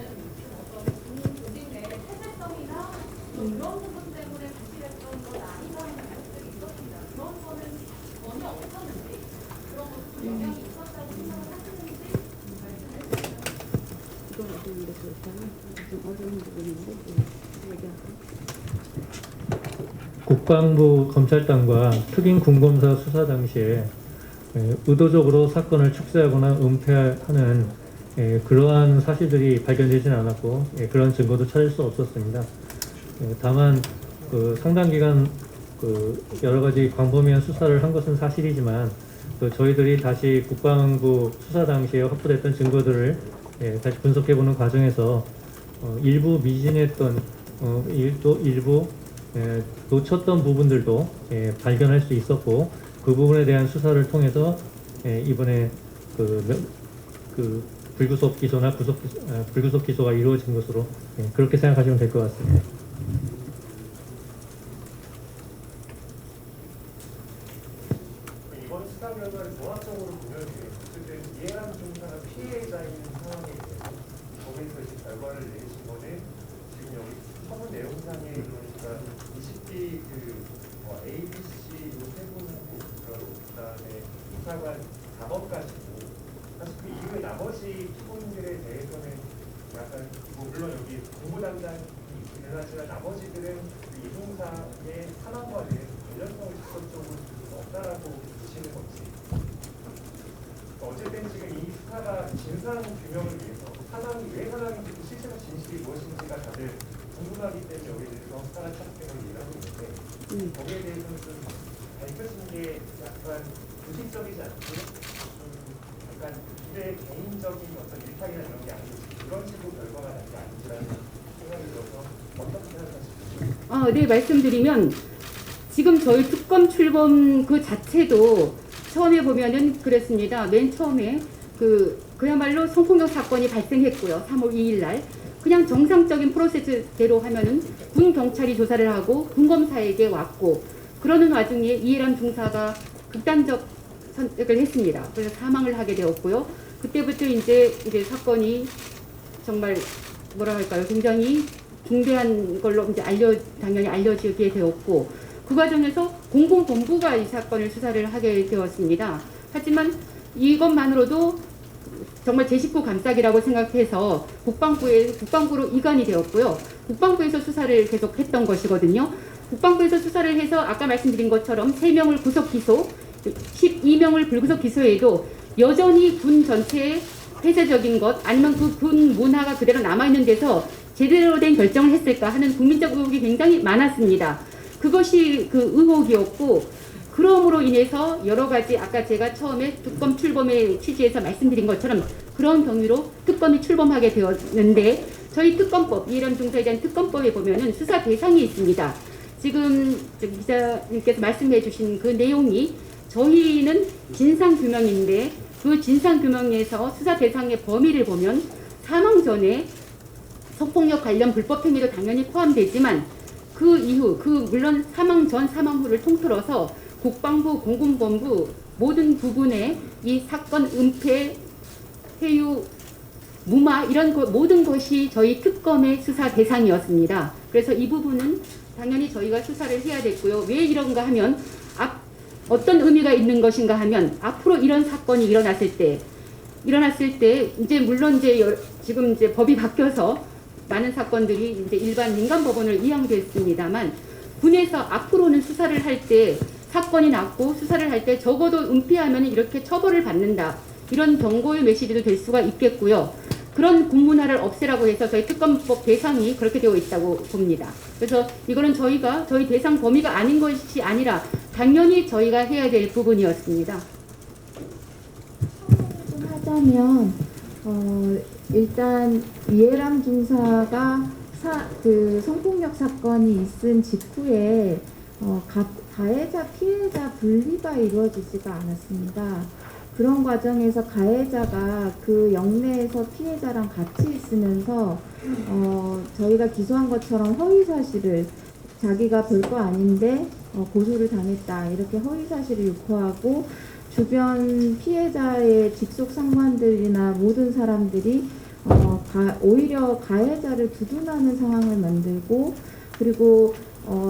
어떤 군 조직 내의 폐쇄성이나 뭐 이런 부분 때문에 부실했던 건 아니라는 것들이 있었습니다. 그런 거는 전혀 없었는지 그런 것도 영향이 있었다고 생각을 하시는지 말씀해 주세요. 이건 어려운데 그럴까요? 좀 어려운 부분인데 얘기하고. 국방부 검찰단과 특임 군검사 수사 당시에 의도적으로 사건을 축소하거나 은폐하는 그러한 사실들이 발견되지는 않았고 그런 증거도 찾을 수 없었습니다. 다만 그 상당 기간 그 여러 가지 광범위한 수사를 한 것은 사실이지만 저희들이 다시 국방부 수사 당시에 확보됐던 증거들을 다시 분석해보는 과정에서 일부 미진했던 일부 놓쳤던 부분들도 발견할 수 있었고 그 부분에 대한 수사를 통해서 이번에 그 불구속 기소나 불구속 기소가 이루어진 것으로 그렇게 생각하시면 될 것 같습니다. 이번 수사 결과를 종합적으로 보면 어쨌든 이해람 중사가 피해자인 상황에 대해서 거기서 이제 결과를 내신 거는 지금 여기 서문 내용상에 그러니까 20기 ABC 세 분하고 그다음에 수사관 4번까지고 사실 그 이후에 나머지 피고인들에 대해서는 약간 뭐 물론 여기 공부 담당이 있기는 하지만 나머지들은 그 이동상의 사망과 대해서 관련성을 직접적으로 없다라고 보시는 건지 어쨌든 지금 이 수사가 진상 규명을 위해서 사망이 왜 사망인지 그 실체적 진실이 무엇인지가 다들 궁금하기 때문에 여기에 대해서 수사가 착각을 일하고 있는데 거기에 대해서는 좀 밝혀진 게 약간 부식적이지 않고 좀 약간 그들의 개인적인 어떤 일탈이나 이런 게 아니고 그런 식으로 결과가 나지 않지라는 생각이 들어서 어떻게 생각하시는지. 네, 말씀드리면 지금 저희 특검 출범 그 자체도 처음에 보면은 그랬습니다. 맨 처음에 그야말로 성폭력 사건이 발생했고요. 3월 2일 날 그냥 정상적인 프로세스대로 하면은 군 경찰이 조사를 하고 군 검사에게 왔고 그러는 와중에 이해람 중사가 극단적 선택을 했습니다. 그래서 사망을 하게 되었고요. 그때부터 이제 사건이 정말 뭐라 할까요? 굉장히 중대한 걸로 이제 당연히 알려지게 되었고 그 과정에서 공공본부가 이 사건을 수사를 하게 되었습니다. 하지만 이것만으로도 정말 제 식구 감싸기라고 생각해서 국방부로 이관이 되었고요. 국방부에서 수사를 계속했던 것이거든요. 국방부에서 수사를 해서 아까 말씀드린 것처럼 3명을 구속 기소, 12명을 불구속 기소해도 여전히 군 전체에 폐쇄적인 것 아니면 그 군 문화가 그대로 남아있는 데서 제대로 된 결정을 했을까 하는 국민적 의혹이 굉장히 많았습니다. 그것이 그 의혹이었고 그럼으로 인해서 여러 가지 아까 제가 처음에 특검 출범의 취지에서 말씀드린 것처럼 그런 경위로 특검이 출범하게 되었는데 저희 특검법, 이해람 중사에 대한 특검법에 보면은 수사 대상이 있습니다. 지금 기자님께서 말씀해 주신 그 내용이 저희는 진상규명인데 그 진상규명에서 수사 대상의 범위를 보면 사망 전에 성폭력 관련 불법 행위도 당연히 포함되지만 그 이후, 물론 사망 전, 사망 후를 통틀어서 국방부, 공군본부 모든 부분에 이 사건 은폐, 회유, 무마 이런 모든 것이 저희 특검의 수사 대상이었습니다. 그래서 이 부분은 당연히 저희가 수사를 해야 됐고요. 왜 이런가 하면 어떤 의미가 있는 것인가 하면 앞으로 이런 사건이 일어났을 때 이제 물론 이제 지금 이제 법이 바뀌어서 많은 사건들이 이제 일반 민간 법원을 이양됐습니다만 군에서 앞으로는 수사를 할 때 사건이 났고 수사를 할 때 적어도 은폐하면 이렇게 처벌을 받는다. 이런 경고의 메시지도 될 수가 있겠고요. 그런 군문화를 없애라고 해서 저희 특검법 대상이 그렇게 되어 있다고 봅니다. 그래서 이거는 저희 대상 범위가 아닌 것이 아니라 당연히 저희가 해야 될 부분이었습니다. 좀 하자면 일단 이해람 중사가 그 성폭력 사건이 있은 직후에 가해자 피해자 분리가 이루어지지가 않았습니다. 그런 과정에서 가해자가 그 영내에서 피해자랑 같이 있으면서 저희가 기소한 것처럼 허위 사실을 자기가 별거 아닌데 고소를 당했다 이렇게 허위 사실을 유포하고 주변 피해자의 직속 상관들이나 모든 사람들이 오히려 가해자를 두둔하는 상황을 만들고 그리고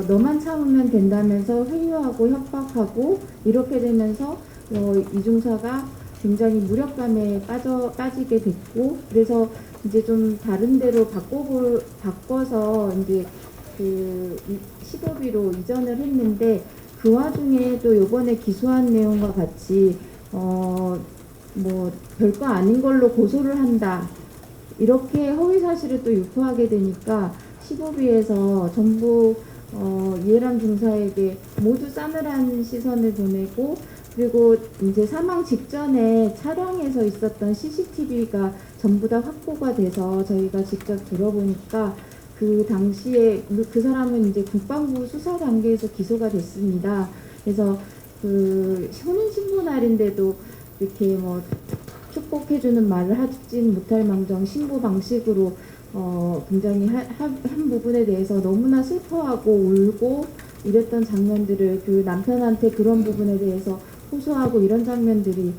너만 참으면 된다면서 회유하고 협박하고 이렇게 되면서 이중사가 굉장히 무력감에 빠지게 됐고 그래서 이제 좀 다른 데로 바꿔서 이제 그 15비로 이전을 했는데 그 와중에 또 요번에 기소한 내용과 같이 뭐 별거 아닌 걸로 고소를 한다 이렇게 허위 사실을 또 유포하게 되니까 15비에서 전부 이해람 중사에게 모두 싸늘한 시선을 보내고 그리고 이제 사망 직전에 차량에서 있었던 CCTV가 전부 다 확보가 돼서 저희가 직접 들어보니까 그 당시에 그 사람은 이제 국방부 수사 단계에서 기소가 됐습니다. 그래서 그 혼인신고 날인데도 이렇게 뭐 축복해주는 말을 하진 못할 망정 신고 방식으로 굉장히 한 부분에 대해서 너무나 슬퍼하고 울고 이랬던 장면들을 그 남편한테 그런 부분에 대해서 호소하고 이런 장면들이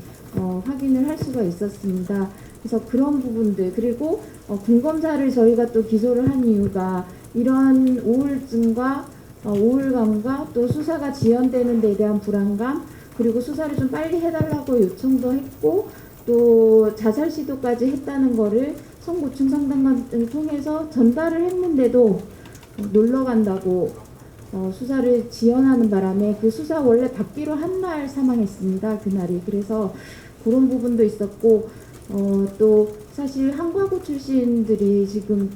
확인을 할 수가 있었습니다. 그래서 그런 부분들 그리고 군검사를 저희가 또 기소를 한 이유가 이런 우울증과 우울감과 또 수사가 지연되는 데 대한 불안감 그리고 수사를 좀 빨리 해달라고 요청도 했고 또 자살 시도까지 했다는 거를 성고충 상담관을 통해서 전달을 했는데도 놀러 간다고 수사를 지연하는 바람에 그 수사 원래 받기로 한 날 사망했습니다. 그날이. 그래서 그런 부분도 있었고 또 사실 한과고 출신들이 지금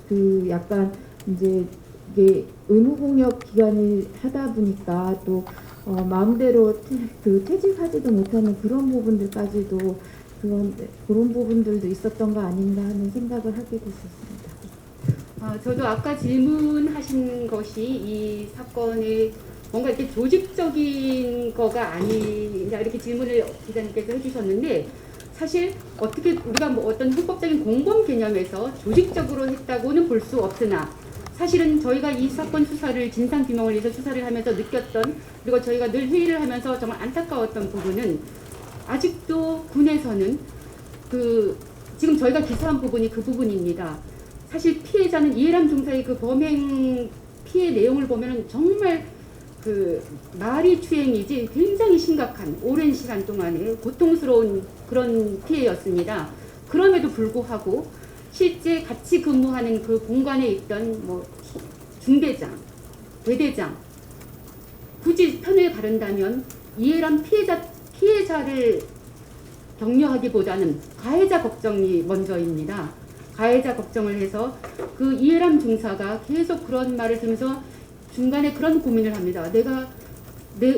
그 약간 이제 이게 의무공역 기간을 하다 보니까 또 마음대로 퇴직하지도 못하는 그런 부분들까지도 그런 부분들도 있었던 거 아닌가 하는 생각을 하게 됐었습니다. 저도 아까 질문하신 것이 이 사건의 뭔가 이렇게 조직적인 거가 아니냐 이렇게 질문을 기자님께서 해주셨는데 사실 어떻게 우리가 뭐 어떤 헌법적인 공범 개념에서 조직적으로 했다고는 볼 수 없으나 사실은 저희가 이 사건 수사를 진상규명을 위해서 수사를 하면서 느꼈던 그리고 저희가 늘 회의를 하면서 정말 안타까웠던 부분은 아직도 군에서는 지금 저희가 기소한 부분이 그 부분입니다. 사실 피해자는 이해람 중사의 그 범행 피해 내용을 보면은 정말 말이 추행이지 굉장히 심각한 오랜 시간 동안의 고통스러운 그런 피해였습니다. 그럼에도 불구하고 실제 같이 근무하는 그 공간에 있던 뭐 중대장, 대대장 굳이 편을 가른다면 이해람 피해자를 격려하기보다는 가해자 걱정이 먼저입니다. 가해자 걱정을 해서 그 이해람 중사가 계속 그런 말을 들으면서 중간에 그런 고민을 합니다.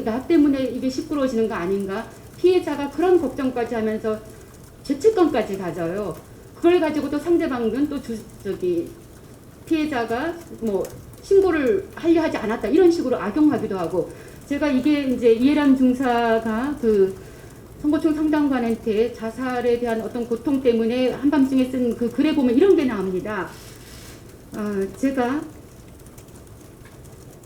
나 때문에 이게 시끄러워지는 거 아닌가? 피해자가 그런 걱정까지 하면서 죄책감까지 가져요. 그걸 가지고 또 상대방은 또 피해자가 뭐 신고를 하려 하지 않았다 이런 식으로 악용하기도 하고 제가 이게 이제 이해람 중사가 그 성고충 상담관한테 자살에 대한 어떤 고통 때문에 한밤중에 쓴 그 글에 보면 이런 게 나옵니다. 제가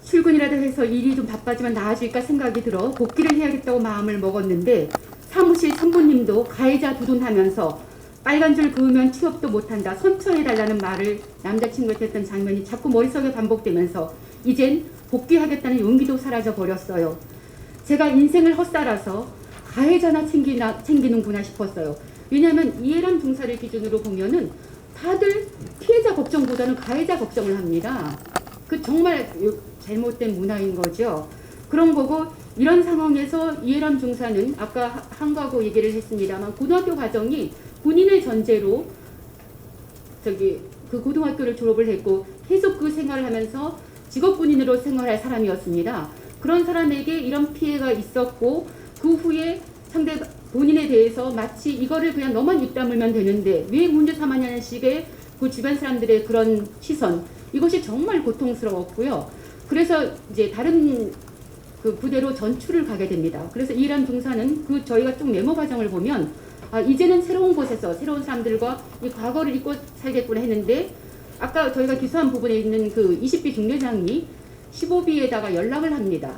출근이라도 해서 일이 좀 바빠지면 나아질까 생각이 들어 복귀를 해야겠다고 마음을 먹었는데 사무실 선부님도 가해자 두둔하면서 빨간 줄 그으면 취업도 못한다 선처해달라는 말을 남자친구한테 했던 장면이 자꾸 머릿속에 반복되면서 이젠 복귀하겠다는 용기도 사라져 버렸어요. 제가 인생을 헛살아서 가해자나 챙기는구나 싶었어요. 왜냐하면 이해람 중사를 기준으로 보면은 다들 피해자 걱정보다는 가해자 걱정을 합니다. 그 정말 잘못된 문화인 거죠. 그런 거고 이런 상황에서 이해람 중사는 아까 한가고 얘기를 했습니다만 고등학교 과정이 본인의 전제로 그 고등학교를 졸업을 했고 계속 그 생활을 하면서 직업군인으로 생활할 사람이었습니다. 그런 사람에게 이런 피해가 있었고 그 후에 본인에 대해서 마치 이거를 그냥 너만 입 다물면 되는데 왜 문제 삼았냐는 식의 그 주변 사람들의 그런 시선, 이것이 정말 고통스러웠고요. 그래서 이제 다른 그 부대로 전출을 가게 됩니다. 그래서 이해람 중사는 그 저희가 쭉 메모 과정을 보면 이제는 새로운 곳에서 새로운 사람들과 이 과거를 잊고 살겠구나 했는데 아까 저희가 기소한 부분에 있는 그 20비 중대장이 15비에다가 연락을 합니다.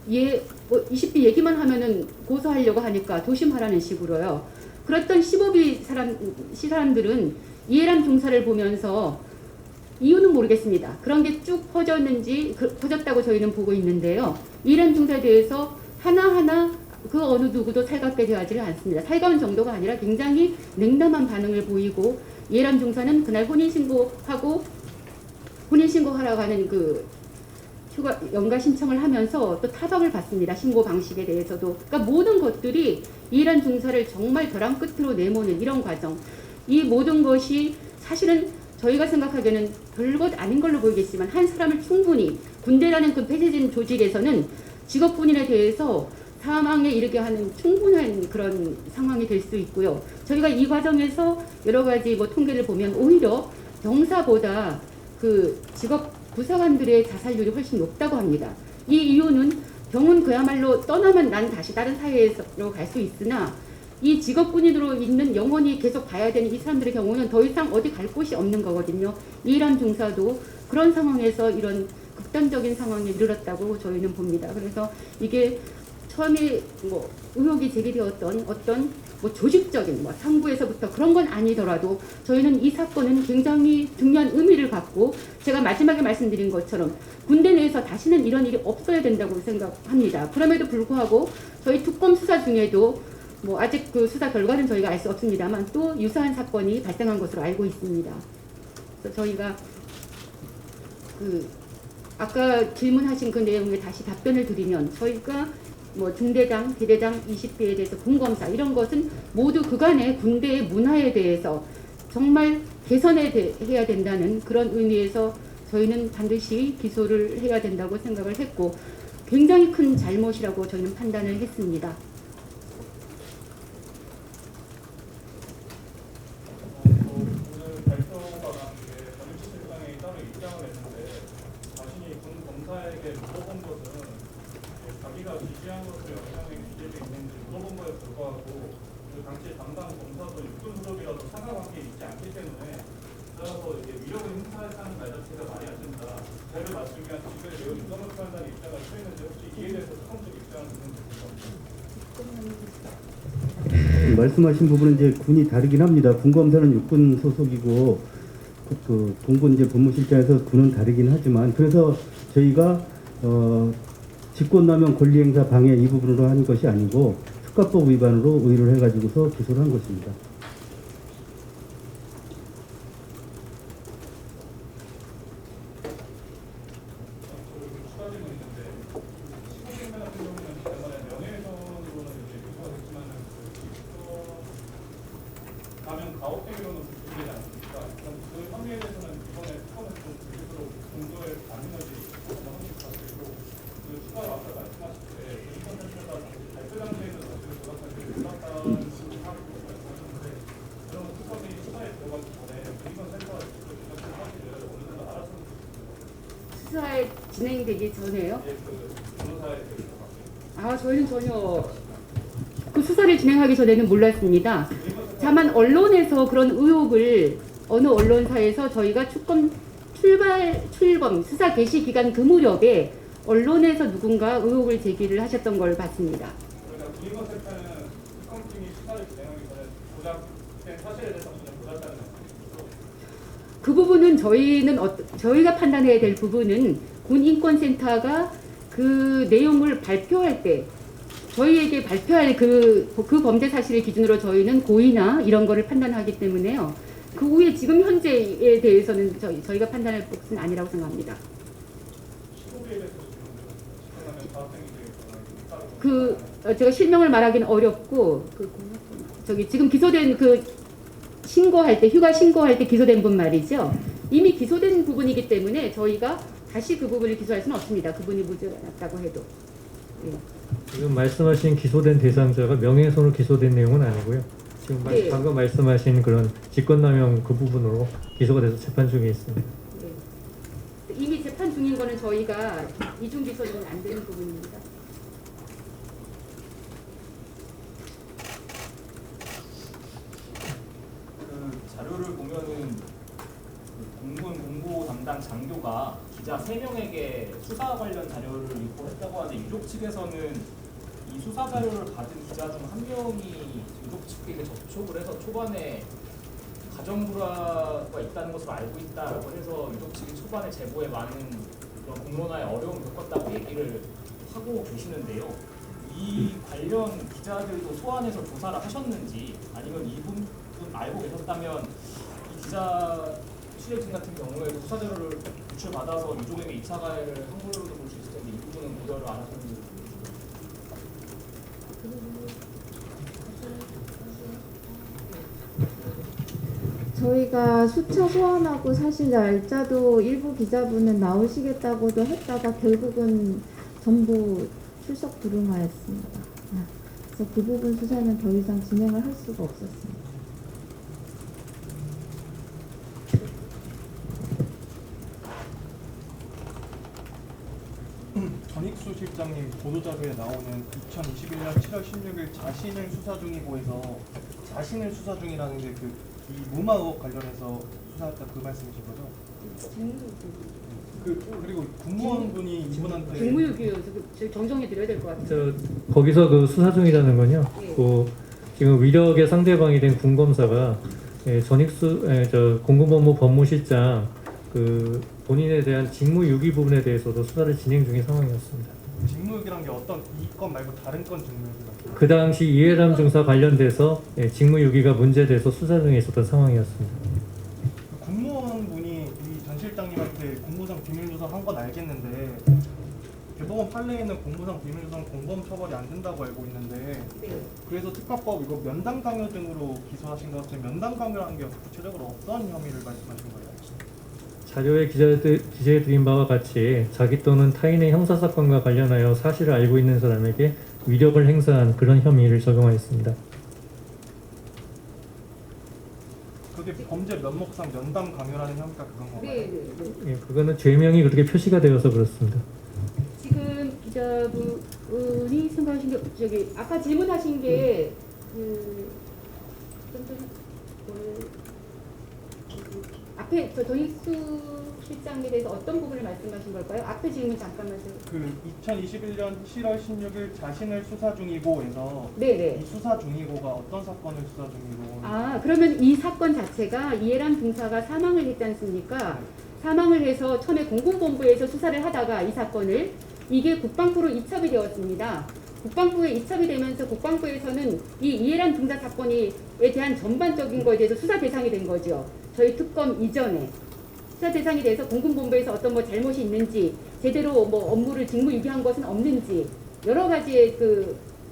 20비 얘기만 하면은 고소하려고 하니까 조심하라는 식으로요. 그랬던 15비 사람들은 이해람 중사를 보면서 이유는 모르겠습니다. 그런 게 쭉 퍼졌다고 저희는 보고 있는데요. 이해람 중사에 대해서 하나하나 그 어느 누구도 살갑게 대하지를 않습니다. 살가운 정도가 아니라 굉장히 냉담한 반응을 보이고 이해람 중사는 그날 혼인신고하라고 하는 그 연가 신청을 하면서 또 타박을 받습니다. 신고 방식에 대해서도. 그러니까 모든 것들이 이해람 중사를 정말 벼랑 끝으로 내모는 이런 과정. 이 모든 것이 사실은 저희가 생각하기에는 별것 아닌 걸로 보이겠지만 한 사람을 충분히 군대라는 그 폐쇄된 조직에서는 직업군인에 대해서 사망에 이르게 하는 충분한 그런 상황이 될 수 있고요. 저희가 이 과정에서 여러 가지 통계를 보면 오히려 병사보다 그 직업 부사관들의 자살률이 훨씬 높다고 합니다. 이 이유는 병은 그야말로 떠나면 난 다시 다른 사회로 갈 수 있으나 이 직업군인으로 있는 영원히 계속 봐야 되는 이 사람들의 경우는 더 이상 어디 갈 곳이 없는 거거든요. 이해람 중사도 그런 상황에서 이런 극단적인 상황에 이르렀다고 저희는 봅니다. 그래서 이게 처음에 의혹이 제기되었던 어떤 조직적인 상부에서부터 그런 건 아니더라도 저희는 이 사건은 굉장히 중요한 의미를 갖고 제가 마지막에 말씀드린 것처럼 군대 내에서 다시는 이런 일이 없어야 된다고 생각합니다. 그럼에도 불구하고 저희 특검 수사 중에도 아직 그 수사 결과는 저희가 알 수 없습니다만 또 유사한 사건이 발생한 것으로 알고 있습니다. 그래서 저희가 아까 질문하신 그 내용에 다시 답변을 드리면 저희가 중대장, 대대장, 20비에 대해서 군검사 이런 것은 모두 그간의 군대의 문화에 대해서 정말 개선해야 된다는 그런 의미에서 저희는 반드시 기소를 해야 된다고 생각을 했고 굉장히 큰 잘못이라고 저희는 판단을 했습니다. 오늘 발표가 나온 게 전익수 실장이 따로 입장을 했는데 자신이 군 검사에게 물어본 것은 자기가 지시한 것을 영향에 기재돼 있는지 물어본 거에 불구하고 그 당시 담당 검사도 육군 소속이라도 상하관계에 있지 않기 때문에 따라서 위력을 행사하는 말 자체가 말이 안 된다. 죄를 맞추기 위한 지시를 매우 유감을 표한다는 입장을 취했는데 혹시 이에 대해서 처음적 입장을 듣는 말씀하신 부분은 이제 군이 다르긴 합니다. 군검사는 육군 소속이고 그 공군 이제 법무실장에서 군은 다르긴 하지만 그래서 저희가 직권남용 권리행사 방해 이 부분으로 한 것이 아니고 특가법 위반으로 의뢰를 해가지고서 기소를 한 것입니다. 수사에 진행되기 전에요? 저희는 전혀 그 수사를 진행하기 전에는 몰랐습니다. 다만 언론에서 그런 의혹을 어느 언론사에서 저희가 출범 수사 개시 기간 그 무렵에 언론에서 누군가 의혹을 제기를 하셨던 걸 봤습니다. 그러니까 군인검사는 특검팀이 수사를 진행하기 전에 조작된 사실에 대해서 전혀 몰랐다는 그 부분은 저희가 판단해야 될 부분은 군인권센터가 그 내용을 발표할 때 저희에게 발표할 그 범죄 사실을 기준으로 저희는 고의나 이런 거를 판단하기 때문에요. 그 후에 지금 현재에 대해서는 저희가 판단할 것은 아니라고 생각합니다. 15개에 대해서 지금 제가 실명을 말하기는 어렵고 지금 기소된 신고할 때 휴가 신고할 때 기소된 분 말이죠. 이미 기소된 부분이기 때문에 저희가 다시 그 부분을 기소할 수는 없습니다. 그분이 무죄였다고 해도. 예. 지금 말씀하신 기소된 대상자가 명예훼손으로 기소된 내용은 아니고요. 지금 네. 방금 말씀하신 그런 직권남용 그 부분으로 기소가 돼서 재판 중에 있습니다. 예. 이미 재판 중인 거는 저희가 이중 기소는 안 되는 부분입니다. 그 자료를 보면은 공군 공보 담당 장교가 기자 3명에게 수사 관련 자료를 유포했다고 하는데 유족 측에서는 이 수사 자료를 받은 기자 중 1명이 유족 측에게 접촉을 해서 초반에 가정 불화가 있다는 것으로 알고 있다고 해서 유족 측이 초반에 제보에 많은 그런 공론화에 어려움을 겪었다고 얘기를 하고 계시는데요. 이 관련 기자들도 소환해서 조사를 하셨는지 아니면 이분 알고 계셨다면 이 기자 취재진 같은 경우에도 수사 자료를 유출받아서 유족에게 2차 가해를 한 걸로도 볼 수 있을 텐데 이 부분은 고려를 안 하셨는지. 저희가 수차 소환하고 사실 날짜도 일부 기자분은 나오시겠다고도 했다가 결국은 전부 출석 불응하였습니다. 그래서 그 부분 수사는 더 이상 진행을 할 수가 없었습니다. 전익수 실장님 보도자료에 나오는 2021년 7월 16일 자신을 수사 중이고에서 자신을 수사 중이라는 게 이 무마 의혹 관련해서 수사했다 그 말씀이신 거죠? 그리고 공무원분이 이분한테 직무유기요. 정정해 드려야 될 것 같아요. 거기서 그 수사 중이라는 건요. 예. 지금 위력의 상대방이 된 군검사가 공군법무 법무실장 본인에 대한 직무유기 부분에 대해서도 수사를 진행 중인 상황이었습니다. 직무유기란 게 어떤 이 건 말고 다른 건 직무유기가 그 당시 이해람 중사 관련돼서 직무유기가 문제돼서 수사 중에 있었던 상황이었습니다. 공무원분이 이 전 실장님한테 공무상 비밀조사 한 건 알겠는데 대법원 판례에 있는 공무상 비밀조사는 공범 처벌이 안 된다고 알고 있는데 그래서 특가법 이거 면담 강요 등으로 기소하신 것 같은데 면담 강요라는 게 구체적으로 어떤 혐의를 말씀하신 거예요? 자료에 기재해드린 바와 같이 자기 또는 타인의 형사사건과 관련하여 사실을 알고 있는 사람에게 위력을 행사한 그런 혐의를 적용하였습니다. 그게 범죄 면목상 면담 강요라는 혐의가 그건 건가요? 네. 예, 그거는 죄명이 그렇게 표시가 되어서 그렇습니다. 지금 기자분이 생각하신 게 아까 질문하신 게 앞에 전익수 실장에 대해서 어떤 부분을 말씀하신 걸까요? 앞에 질문 잠깐만 좀. 2021년 7월 16일 자신을 수사 중이고에서 네네. 이 수사 중이고가 어떤 사건을 수사 중이고? 그러면 이 사건 자체가 이해람 중사가 사망을 했지 않습니까? 사망을 해서 처음에 공군본부에서 수사를 하다가 이 사건을 이게 국방부로 이첩이 되었습니다. 국방부에 이첩이 되면서 국방부에서는 이 이해람 중사 사건에 대한 전반적인 거에 대해서 수사 대상이 된 거죠. 저희 특검 이전에 수사 대상이 돼서 공군본부에서 어떤 잘못이 있는지 제대로 업무를 직무유기한 것은 없는지 여러 가지의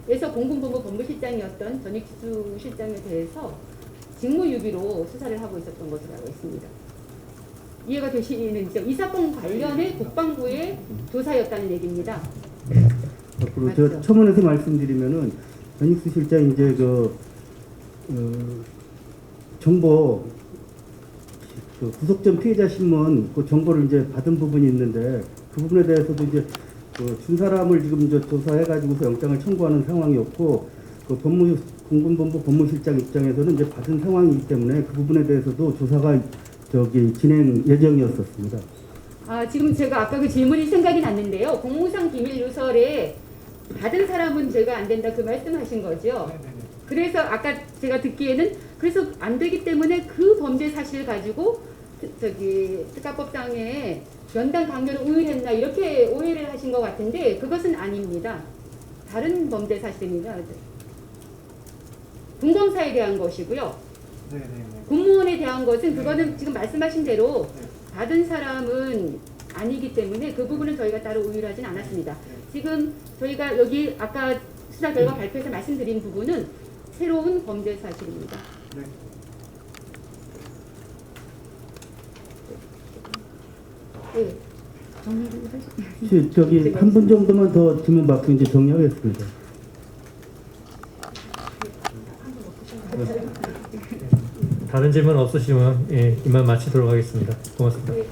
그래서 공군본부 법무실장이었던 전익수 실장에 대해서 직무유기로 수사를 하고 있었던 것으로 알고 있습니다. 이해가 되시는지요? 이 사건 관련해 국방부의 조사였다는 얘기입니다. 앞으로 저 첨언해서 말씀드리면은 전익수 실장 이제 정보 구속전 피해자 신문 그 정보를 이제 받은 부분이 있는데 그 부분에 대해서도 이제 준 사람을 지금 조사해가지고서 영장을 청구하는 상황이었고 공군본부 법무실장 입장에서는 이제 받은 상황이기 때문에 그 부분에 대해서도 조사가 진행 예정이었었습니다. 지금 제가 아까 그 질문이 생각이 났는데요. 공무상 비밀 누설에 받은 사람은 제가 안 된다 그 말씀하신 거죠. 네네네. 그래서 아까 제가 듣기에는 그래서 안 되기 때문에 그 범죄 사실을 가지고 특가법상에 연당 강요를 우율했나 이렇게 오해를 하신 것 같은데 그것은 아닙니다. 다른 범죄 사실입니다. 군검사에 대한 것이고요. 네네네. 공무원에 대한 것은 그거는 지금 말씀하신 대로 받은 사람은 아니기 때문에 그 부분은 저희가 따로 우율하진 않았습니다. 지금 저희가 여기 아까 수사 결과 발표에서 말씀드린 부분은 새로운 범죄 사실입니다. 네. 네. 정리를 하시. 저기 한 분 정도만 더 질문 받고 이제 정리하겠습니다. 다른 질문 없으시면 예, 이만 마치도록 하겠습니다. 고맙습니다. 네.